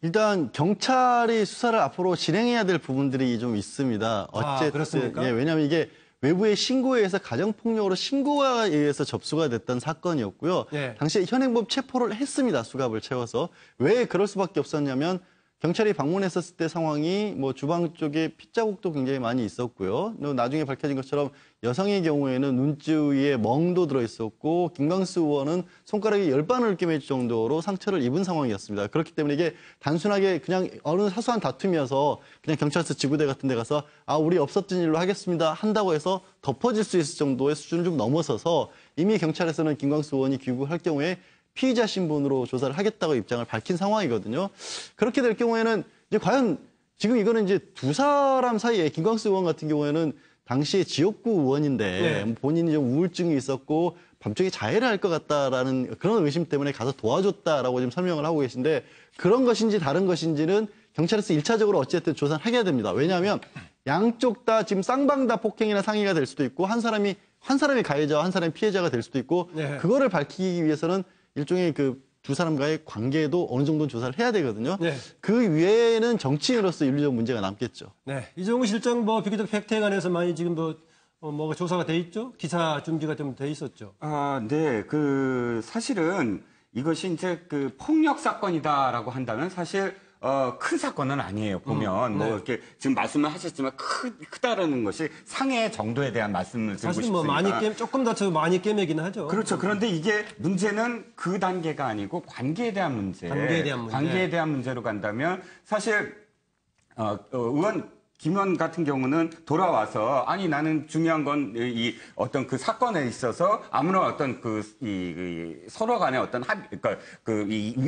일단 경찰이 수사를 앞으로 진행해야 될 부분들이 좀 있습니다. 어쨌든 그렇습니까? 예, 왜냐하면 이게 외부의 신고에 의해서 가정폭력으로 신고에 의해서 접수가 됐던 사건이었고요. 예. 당시에 현행범 체포를 했습니다. 수갑을 채워서. 왜 그럴 수밖에 없었냐면 경찰이 방문했었을 때 상황이 뭐 주방 쪽에 핏자국도 굉장히 많이 있었고요. 나중에 밝혀진 것처럼 여성의 경우에는 눈주위에 멍도 들어있었고 김광수 의원은 손가락이 10반을 꿰맬 정도로 상처를 입은 상황이었습니다. 그렇기 때문에 이게 단순하게 그냥 어느 사소한 다툼이어서 그냥 경찰서 지구대 같은 데 가서 우리 없었던 일로 하겠습니다 한다고 해서 덮어질 수 있을 정도의 수준을 좀 넘어서서 이미 경찰에서는 김광수 의원이 귀국할 경우에 피의자 신분으로 조사를 하겠다고 입장을 밝힌 상황이거든요. 그렇게 될 경우에는 이제 과연 지금 이거는 이제 두 사람 사이에 김광수 의원 같은 경우에는 당시에 지역구 의원인데 본인이 좀 우울증이 있었고 밤중에 자해를 할 것 같다라는 그런 의심 때문에 가서 도와줬다라고 지금 설명을 하고 계신데 그런 것인지 다른 것인지는 경찰에서 1차적으로 어쨌든 조사를 하게 됩니다. 왜냐하면 양쪽 다 지금 쌍방 다 폭행이나 상해가 될 수도 있고 한 사람이 가해자와 한 사람이 피해자가 될 수도 있고 그거를 밝히기 위해서는 일종의 그 두 사람과의 관계도 어느 정도는 조사를 해야 되거든요. 그 위에는 정치인으로서 윤리적 문제가 남겠죠. 네, 이종우 실장 뭐 비교적 팩트에 관해서 많이 지금 뭐 조사가 돼 있죠? 기사 준비가 좀 돼 있었죠? 네, 사실은 이것이 이제 폭력 사건이다라고 한다면 사실 큰 사건은 아니에요. 보면 뭐 이렇게 지금 말씀을 하셨지만 크다라는 것이 상해 정도에 대한 말씀을 드리고 사실 뭐 싶습니다. 조금 다쳐도 많이 꿰매기는 하죠. 그렇죠. 그런데 이게 문제는 그 단계가 아니고 관계에 대한 문제. 관계에 대한 문제로 간다면 사실 의원 김 의원 같은 경우는 돌아와서 아니 나는 중요한 건 이 어떤 그 사건에 있어서 아무런 어떤 서로 간의 어떤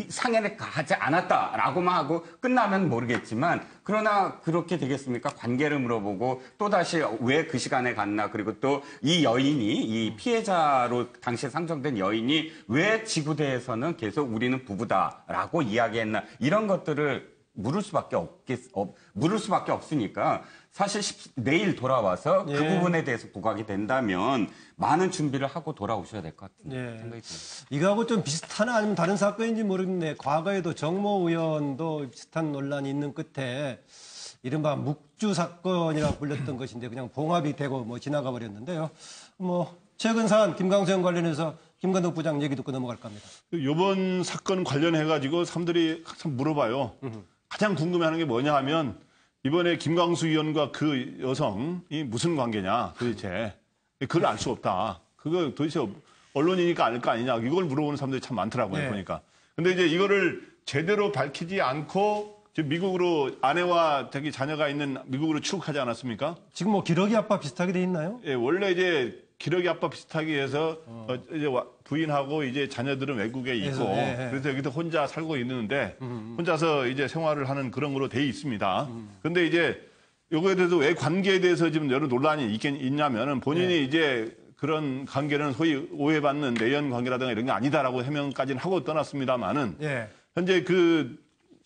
상해를 하지 않았다라고만 하고 끝나면 모르겠지만 그러나 그렇게 되겠습니까? 관계를 물어보고 또다시 왜 그 시간에 갔나 그리고 또 이 여인이 이 피해자로 당시에 상정된 여인이 왜 지구대에서는 계속 우리는 부부다라고 이야기했나 이런 것들을 물을 수밖에 없으니까 사실 내일 돌아와서 그 부분에 대해서 부각이 된다면 많은 준비를 하고 돌아오셔야 될 것 같은 생각이 듭니다. 이거하고 좀 비슷하나 아니면 다른 사건인지 모르겠는데 과거에도 정모 의원도 비슷한 논란이 있는 끝에 이른바 묵주 사건이라고 불렸던 것인데 그냥 봉합이 되고 뭐 지나가 버렸는데요. 뭐 최근 사안 김광수형 관련해서 김관덕 부장 얘기 듣고 넘어갈까 합니다. 이번 사건 관련해가지고 사람들이 항상 물어봐요. 가장 궁금해하는 게 뭐냐 하면 이번에 김광수 의원과 그 여성이 무슨 관계냐 도대체. 그걸 알 수 없다. 그거 도대체 언론이니까 알 거 아니냐. 이걸 물어보는 사람들이 참 많더라고요. 네. 보니까. 근데 이제 이거를 제대로 밝히지 않고 지금 미국으로 아내와 자기 자녀가 있는 미국으로 출국하지 않았습니까? 지금 뭐 기러기 아빠 비슷하게 돼 있나요? 예, 원래 이제 기러기 아빠 비슷하게 해서 이제 부인하고 이제 자녀들은 외국에 있고 예. 그래서 여기서 혼자 살고 있는데 혼자서 이제 생활을 하는 그런 거로 돼 있습니다. 근데 이제 요거에 대해서 왜 관계에 대해서 지금 여러 논란이 있냐면은 본인이 이제 그런 관계는 소위 오해받는 내연 관계라든가 이런 게 아니다라고 해명까지는 하고 떠났습니다만은 예. 현재 그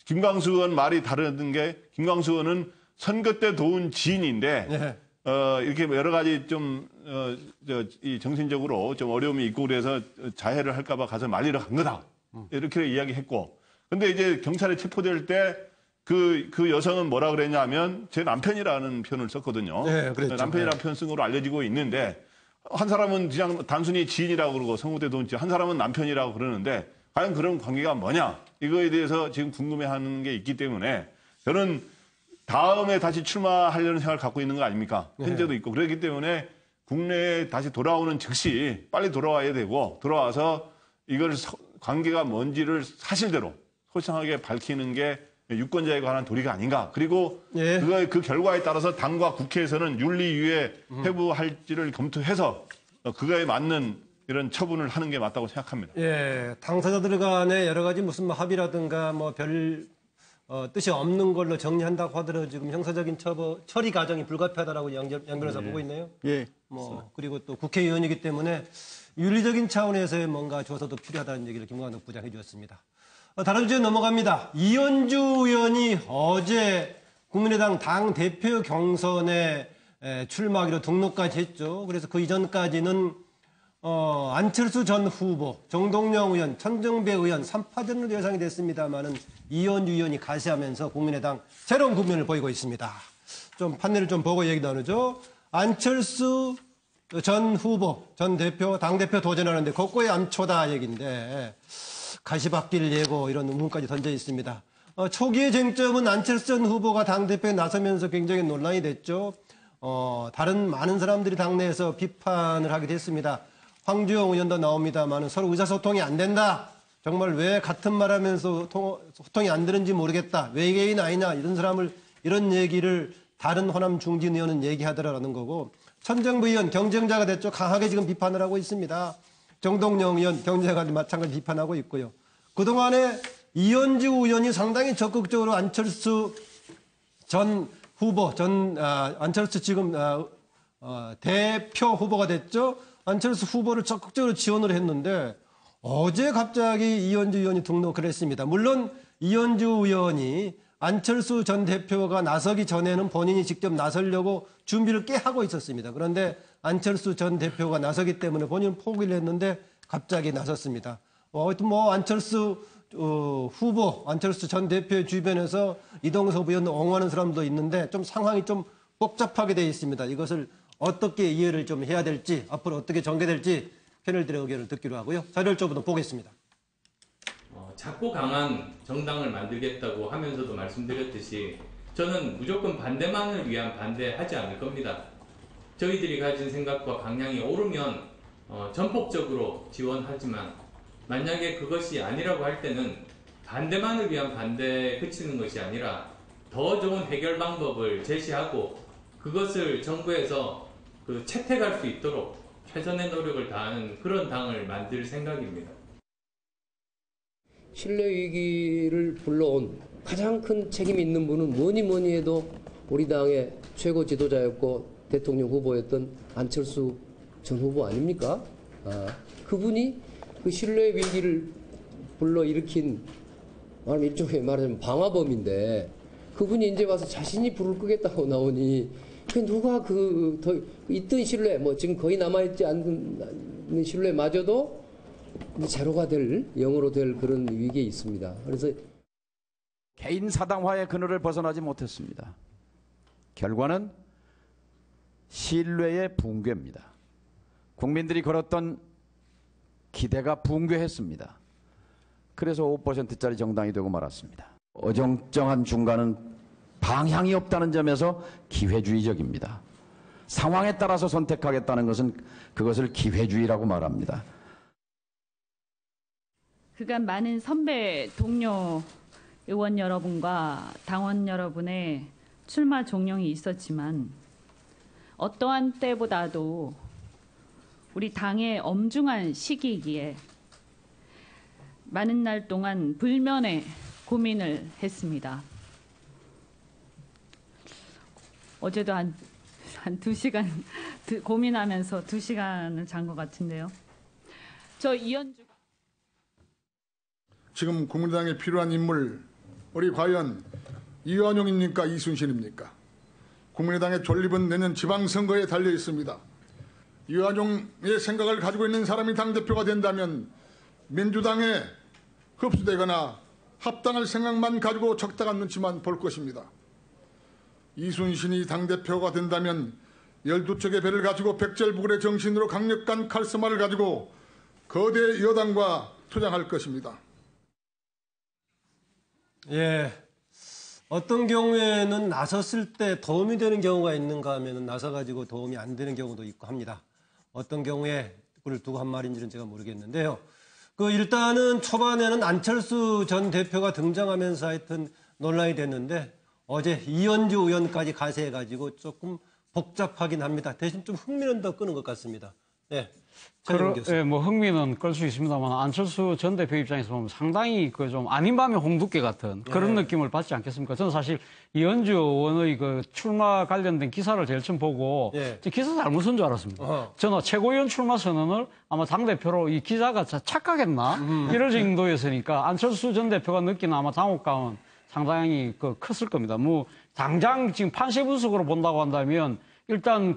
김광수 의원 말이 다른 게 김광수 의원은 선거 때 도운 지인인데 예. 이렇게 여러 가지 좀 이 정신적으로 좀 어려움이 있고 그래서 자해를 할까봐 가서 말리러 간 거다 이렇게 이야기했고 근데 이제 경찰에 체포될 때 그 여성은 뭐라 그랬냐면 제 남편이라는 표현을 썼거든요. 네, 그랬죠. 남편이라는 표현 쓴 거로 알려지고 있는데 한 사람은 그냥 단순히 지인이라고 그러고 선거 때 도운 지인, 한 사람은 남편이라고 그러는데 과연 그런 관계가 뭐냐 이거에 대해서 지금 궁금해하는 게 있기 때문에 저는 다음에 다시 출마하려는 생각을 갖고 있는 거 아닙니까? 현재도 있고 그렇기 때문에 국내에 다시 돌아오는 즉시 빨리 돌아와야 되고 돌아와서 이걸 관계가 뭔지를 사실대로 소상하게 밝히는 게 유권자에 관한 도리가 아닌가. 그리고 그 결과에 따라서 당과 국회에서는 윤리위에 회부할지를 검토해서 그거에 맞는 이런 처분을 하는 게 맞다고 생각합니다. 예, 당사자들 간에 여러 가지 무슨 뭐 합의라든가 뭐 별 뜻이 없는 걸로 정리한다고 하더라도 지금 형사적인 처리 과정이 불가피하다라고 양 변호사 보고 있네요. 예. 뭐 그리고 또 국회의원이기 때문에 윤리적인 차원에서의 뭔가 조사도 필요하다는 얘기를 김광덕 부장 해주었습니다. 다른 주제 넘어갑니다. 이현주 의원이 어제 국민의당 당 대표 경선에 출마하기로 등록까지 했죠. 그래서 그 이전까지는 안철수 전 후보, 정동영 의원, 천정배 의원 3파전으로 예상이 됐습니다만은 이현주 의원이 가시하면서 국민의당 새로운 국면을 보이고 있습니다. 좀 판례를 좀 보고 얘기 나누죠. 안철수 전 후보, 전 대표, 당대표 도전하는데 거꾸의 암초다 얘기인데 가시밭길 예고 이런 의문까지 던져 있습니다. 초기의 쟁점은 안철수 전 후보가 당대표에 나서면서 굉장히 논란이 됐죠. 다른 많은 사람들이 당내에서 비판을 하게 됐습니다. 황주영 의원도 나옵니다만 서로 의사소통이 안 된다. 정말 왜 같은 말 하면서 소통이 안 되는지 모르겠다. 외계인 아니냐 이런 얘기를 다른 호남 중진 의원은 얘기하더라는 거고 천정부 의원 경쟁자가 됐죠. 강하게 지금 비판을 하고 있습니다. 정동영 의원 경쟁자가 마찬가지 비판하고 있고요. 그동안에 이현주 의원이 상당히 적극적으로 안철수 전 후보, 안철수 지금 대표 후보가 됐죠. 안철수 후보를 적극적으로 지원을 했는데 어제 갑자기 이현주 의원이 등록을 했습니다. 물론 이현주 의원이 안철수 전 대표가 나서기 전에는 본인이 직접 나서려고 준비를 꽤 하고 있었습니다. 그런데 안철수 전 대표가 나서기 때문에 본인은 포기를 했는데 갑자기 나섰습니다. 하여튼 뭐 안철수 후보, 안철수 전 대표의 주변에서 이동섭 의원을 옹호하는 사람도 있는데 좀 상황이 좀 복잡하게 되어 있습니다. 이것을 어떻게 이해를 좀 해야 될지 앞으로 어떻게 전개될지 패널들의 의견을 듣기로 하고요. 자료를 좀 더 보겠습니다. 작고 강한 정당을 만들겠다고 하면서도 말씀드렸듯이 저는 무조건 반대만을 위한 반대하지 않을 겁니다. 저희들이 가진 생각과 강량이 오르면 전폭적으로 지원하지만 만약에 그것이 아니라고 할 때는 반대만을 위한 반대에 그치는 것이 아니라 더 좋은 해결 방법을 제시하고 그것을 정부에서 채택할 수 있도록 최선의 노력을 다하는 그런 당을 만들 생각입니다. 신뢰 위기를 불러온 가장 큰 책임 있는 분은 뭐니 해도 우리 당의 최고 지도자였고 대통령 후보였던 안철수 전 후보 아닙니까? 그분이 그 신뢰 위기를 불러일으킨 일종의 말하자면 방화범인데 그분이 이제 와서 자신이 불을 끄겠다고 나오니 누가 있던 신뢰, 지금 거의 남아있지 않는 신뢰마저도 제로가 될, 0으로 될 그런 위기에 있습니다. 그래서 개인 사당화의 그늘을 벗어나지 못했습니다. 결과는 신뢰의 붕괴입니다. 국민들이 걸었던 기대가 붕괴했습니다. 그래서 5%짜리 정당이 되고 말았습니다. 어정쩡한 중간은 방향이 없다는 점에서 기회주의적입니다. 상황에 따라서 선택하겠다는 것은 그것을 기회주의라고 말합니다. 그간 많은 선배 동료 의원 여러분과 당원 여러분의 출마 종용이 있었지만 어떠한 때보다도 우리 당의 엄중한 시기이기에 많은 날 동안 불면의 고민을 했습니다. 어제도 한 2시간 고민하면서 2시간을 잔 것 같은데요. 저 이현주 지금 국민당에 필요한 인물, 우리 과연 이완용입니까? 이순신입니까? 국민의당의 존립은 내년 지방선거에 달려 있습니다. 이완용의 생각을 가지고 있는 사람이 당대표가 된다면 민주당에 흡수되거나 합당할 생각만 가지고 적당한 눈치만 볼 것입니다. 이순신이 당대표가 된다면 12척의 배를 가지고 백절부굴의 정신으로 강력한 카리스마를 가지고 거대 여당과 투쟁할 것입니다. 예. 어떤 경우에는 나섰을 때 도움이 되는 경우가 있는가 하면 나서가지고 도움이 안 되는 경우도 있고 합니다. 어떤 경우에 그걸 두고 한 말인지는 제가 모르겠는데요. 일단은 초반에는 안철수 전 대표가 등장하면서 하여튼 논란이 됐는데 어제 이현주 의원까지 가세해가지고 조금 복잡하긴 합니다. 대신 좀 흥미는 더 끄는 것 같습니다. 네. 예, 뭐 흥미는 끌 수 있습니다만 안철수 전 대표 입장에서 보면 상당히 좀 아닌 밤에 홍두깨 같은 그런 느낌을 받지 않겠습니까? 저는 사실 이현주 의원의 출마 관련된 기사를 제일 처음 보고 기사 잘못 쓴 줄 알았습니다. 저는 최고위원 출마 선언을 아마 당대표로 이 기자가 착각했나? 이럴 정도였으니까 안철수 전 대표가 느끼는 아마 당혹감은 상당히 컸을 겁니다. 뭐 당장 지금 판세 분석으로 본다고 한다면 일단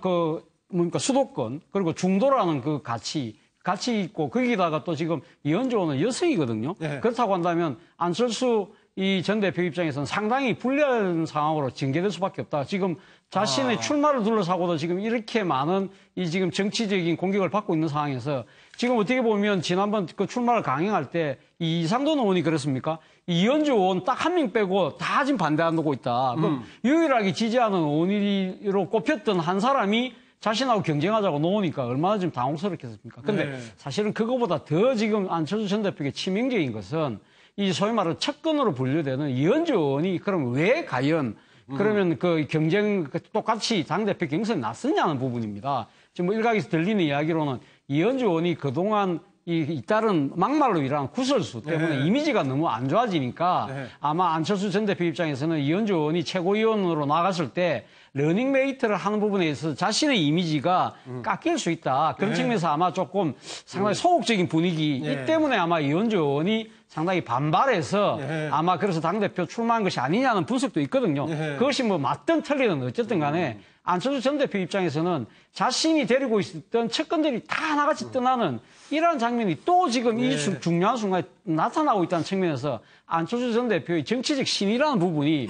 수도권 그리고 중도라는 가치 있고 거기다가 또 지금 이현주 의원은 여성이거든요. 그렇다고 한다면 안철수 이 전 대표 입장에서는 상당히 불리한 상황으로 전개될 수밖에 없다. 지금 자신의 출마를 둘러싸고도 지금 이렇게 많은 이 지금 정치적인 공격을 받고 있는 상황에서 지금 어떻게 보면 지난번 출마를 강행할 때 이상돈 의원이 그랬습니까? 이현주 의원 딱 한 명 빼고 다 지금 반대하고 있다. 그럼 유일하게 지지하는 의원으로 꼽혔던 한 사람이 자신하고 경쟁하자고 놓으니까 얼마나 지금 당혹스럽겠습니까? 근데 사실은 그거보다 더 지금 안철수 전 대표에게 치명적인 것은 이 소위 말하는 측근으로 분류되는 이현주 의원이 그럼 왜 과연 그러면 경쟁 똑같이 당대표 경선에 나섰냐는 부분입니다. 지금 뭐 일각에서 들리는 이야기로는 이현주 의원이 그동안 잇따른 막말로 일하는 구설수 때문에 이미지가 너무 안 좋아지니까 아마 안철수 전 대표 입장에서는 이현주 의원이 최고위원으로 나갔을 때 러닝메이트를 하는 부분에 있어서 자신의 이미지가 깎일 수 있다. 그런 측면에서 아마 조금 상당히 소극적인 분위기 이 때문에 아마 이현주 의원이 상당히 반발해서 아마 그래서 당대표 출마한 것이 아니냐는 분석도 있거든요. 그것이 뭐 맞든 틀리든 어쨌든 간에 안철수 전 대표 입장에서는 자신이 데리고 있었던 측근들이 다 하나같이 떠나는 이러한 장면이 또 지금 이 중요한 순간에 나타나고 있다는 측면에서 안철수 전 대표의 정치적 신이라는 부분이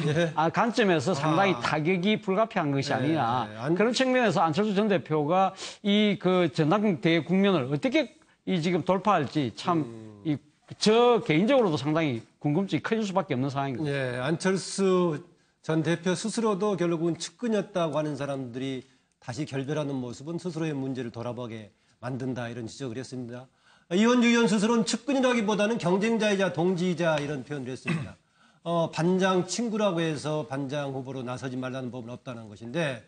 관점에서 상당히 타격이 불가피한 것이 아니냐. 그런 측면에서 안철수 전 대표가 이 전당대회 국면을 어떻게 지금 돌파할지 참 저 개인적으로도 상당히 궁금증이 커질 수밖에 없는 상황입니다. 예, 안철수 전 대표 스스로도 결국은 측근이었다고 하는 사람들이 다시 결별하는 모습은 스스로의 문제를 돌아보게 만든다 이런 지적을 했습니다. 이현주 의원 스스로는 측근이라기보다는 경쟁자이자 동지이자 이런 표현을 했습니다. 반장 친구라고 해서 반장 후보로 나서지 말라는 법은 없다는 것인데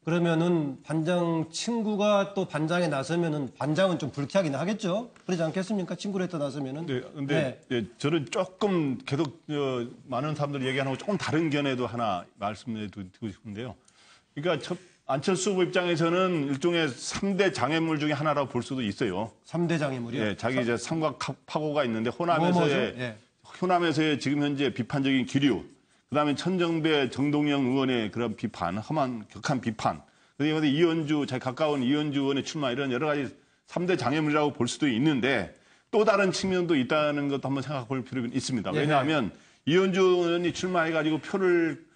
그러면은 반장 친구가 또 반장에 나서면은 반장은 좀 불쾌하긴 하겠죠. 그러지 않겠습니까? 친구로 했다 나서면은. 네, 근데 저는 조금 계속 많은 사람들이 얘기하는 거 조금 다른 견해도 하나 말씀드리고 싶은데요. 그러니까 안철수 후보 입장에서는 일종의 3대 장애물 중에 하나라고 볼 수도 있어요. 3대 장애물이요? 네, 자기 이제 삼각파고가 있는데 호남에서의 지금 현재 비판적인 기류. 그다음에 천정배, 정동영 의원의 그런 비판, 격한 비판. 그다음에 이현주, 자기 가까운 이현주 의원의 출마 이런 여러 가지 3대 장애물이라고 볼 수도 있는데 또 다른 측면도 있다는 것도 한번 생각해 볼 필요가 있습니다. 왜냐하면 이현주 의원이 출마해가지고 표를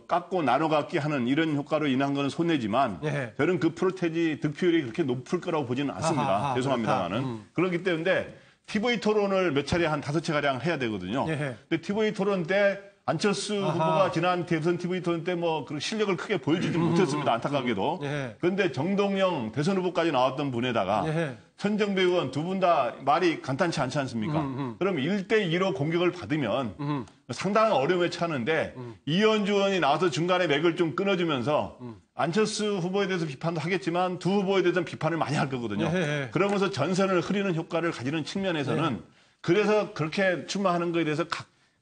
깎고 나눠갖기 하는 이런 효과로 인한 거는 손해지만 예. 저는 그 프로테지 득표율이 그렇게 높을 거라고 보지는 않습니다. 아하, 죄송합니다만은. 그렇기 때문에 TV 토론을 몇 차례 한 5채가량 해야 되거든요. 예. 근데 TV 토론 때 안철수 후보가 지난 대선 TV 토론 때 뭐 그런 실력을 크게 보여주지 못했습니다. 안타깝게도. 예. 그런데 정동영 대선 후보까지 나왔던 분에다가 예. 천정배 의원 두 분 다 말이 간단치 않지 않습니까? 그럼 1대2로 공격을 받으면 상당한 어려움에 처하는데 이현주 의원이 나와서 중간에 맥을 좀 끊어주면서 안철수 후보에 대해서 비판도 하겠지만 두 후보에 대해서는 비판을 많이 할 거거든요. 예. 그러면서 전선을 흐리는 효과를 가지는 측면에서는 그래서 그렇게 출마하는 거에 대해서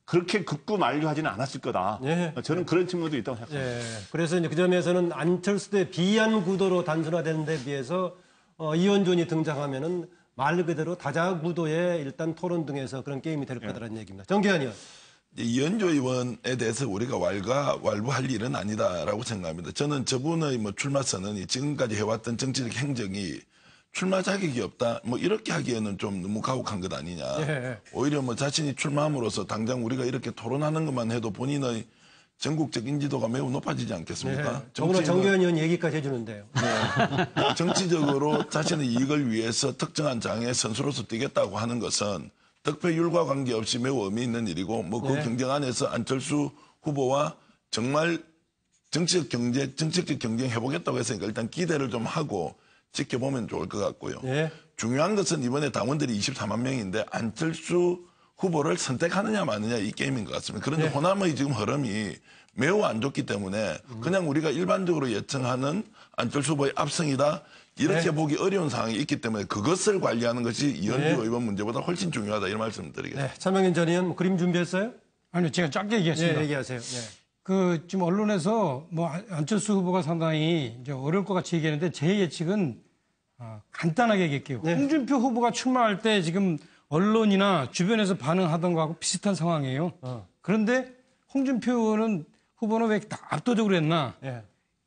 그렇게 극구 만류하지는 않았을 거다. 예. 저는 그런 측면도 있다고 생각합니다. 예. 그래서 이제 그 점에서는 안철수 대 비한 구도로 단순화되는 데 비해서 이현준이 등장하면은 말 그대로 다자 구도의 일단 토론 등에서 그런 게임이 될 거다라는 얘기입니다. 정기현 의원. 이현주 의원에 대해서 우리가 왈부할 일은 아니다라고 생각합니다. 저는 저분의 출마 선언이 지금까지 해왔던 정치적 행적이 출마 자격이 없다. 이렇게 하기에는 좀 너무 가혹한 것 아니냐. 예. 오히려 자신이 출마함으로써 당장 우리가 이렇게 토론하는 것만 해도 본인의 전국적 인지도가 매우 높아지지 않겠습니까? 오늘 정기현 의원 얘기까지 해주는데요. 네. 정치적으로 자신의 이익을 위해서 특정한 장의 선수로서 뛰겠다고 하는 것은 득표율과 관계없이 매우 의미 있는 일이고 그 경쟁 안에서 안철수 후보와 정말 정치적 경쟁 해보겠다고 했으니까 일단 기대를 좀 하고 지켜보면 좋을 것 같고요. 중요한 것은 이번에 당원들이 24만 명인데 안철수 후보를 선택하느냐 마느냐 이 게임인 것 같습니다. 그런데 호남의 지금 흐름이 매우 안 좋기 때문에 그냥 우리가 일반적으로 예청하는 안철수 후보의 압승이다 이렇게 보기 어려운 상황이 있기 때문에 그것을 관리하는 것이 이현주 의원 문제보다 훨씬 중요하다 이런 말씀을 드리겠습니다. 차명인 전 의원 그림 준비했어요? 아니요, 제가 짧게 얘기했습니다. 얘기하세요. 지금 언론에서 안철수 후보가 상당히 이제 어려울 것 같이 얘기하는데 제 예측은 간단하게 얘기할게요. 홍준표 후보가 출마할 때 지금 언론이나 주변에서 반응하던 거하고 비슷한 상황이에요. 그런데 홍준표 후보는 왜 압도적으로 했나?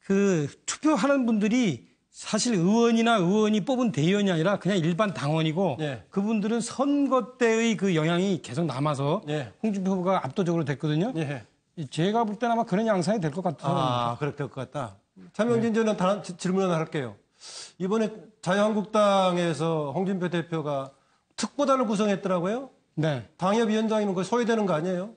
그 투표하는 분들이 사실 의원이 뽑은 대의원이 아니라 그냥 일반 당원이고 그분들은 선거 때의 그 영향이 계속 남아서 홍준표 후보가 압도적으로 됐거든요. 제가 볼 때는 아마 그런 양상이 될 것 같아요. 그렇게 될 것 같다. 차명진 전 의원 질문 하나 할게요. 이번에 자유한국당에서 홍준표 대표가 특보단을 구성했더라고요. 네. 당협위원장이면 그거 소외되는 거 아니에요?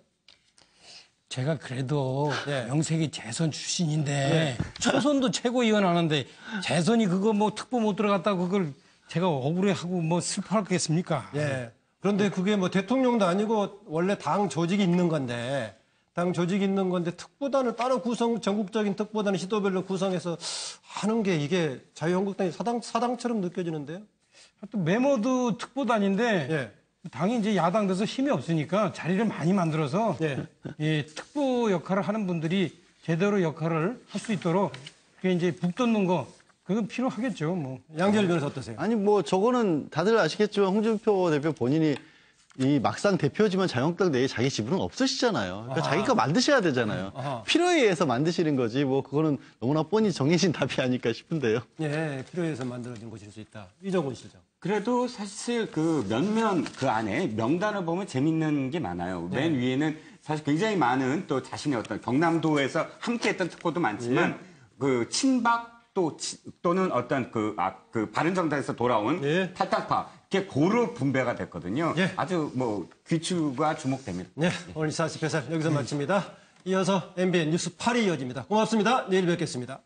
제가 그래도 명색이 재선 출신인데 초선도 최고위원 하는데 재선이 그거 특보 못 들어갔다고 그걸 제가 억울해하고 슬퍼할 거겠습니까? 그런데 그게 대통령도 아니고 원래 당 조직이 있는 건데 특보단을 따로 전국적인 특보단을 시도별로 구성해서 하는 게 이게 자유한국당이 사당처럼 느껴지는데요? 하여튼 메모도 특보단인데 당이 이제 야당 돼서 힘이 없으니까 자리를 많이 만들어서 특보 역할을 하는 분들이 제대로 역할을 할 수 있도록 그게 이제 북돋는 거 그건 필요하겠죠. 양재열 변호사 어떠세요? 아니 저거는 다들 아시겠지만 홍준표 대표 본인이 이 막상 대표지만 자유한국당 내에 자기 지분은 없으시잖아요. 그러니까 자기가 만드셔야 되잖아요. 필요에 의해서 만드시는 거지 그거는 너무나 뻔히 정해진 답이 아닐까 싶은데요. 필요에 의해서 만들어진 것일 수 있다. 이정훈 실장. 그래도 사실 그 면면 그 안에 명단을 보면 재밌는 게 많아요. 맨 위에는 사실 굉장히 많은 또 자신의 어떤 경남도에서 함께했던 특보도 많지만 그 친박 또는 어떤 그 바른정당에서 돌아온 탈당파 이렇게 고루 분배가 됐거든요. 아주 귀추가 주목됩니다. 오늘 40회살 여기서 마칩니다. 이어서 MBN 뉴스 8이 이어집니다. 고맙습니다. 내일 뵙겠습니다.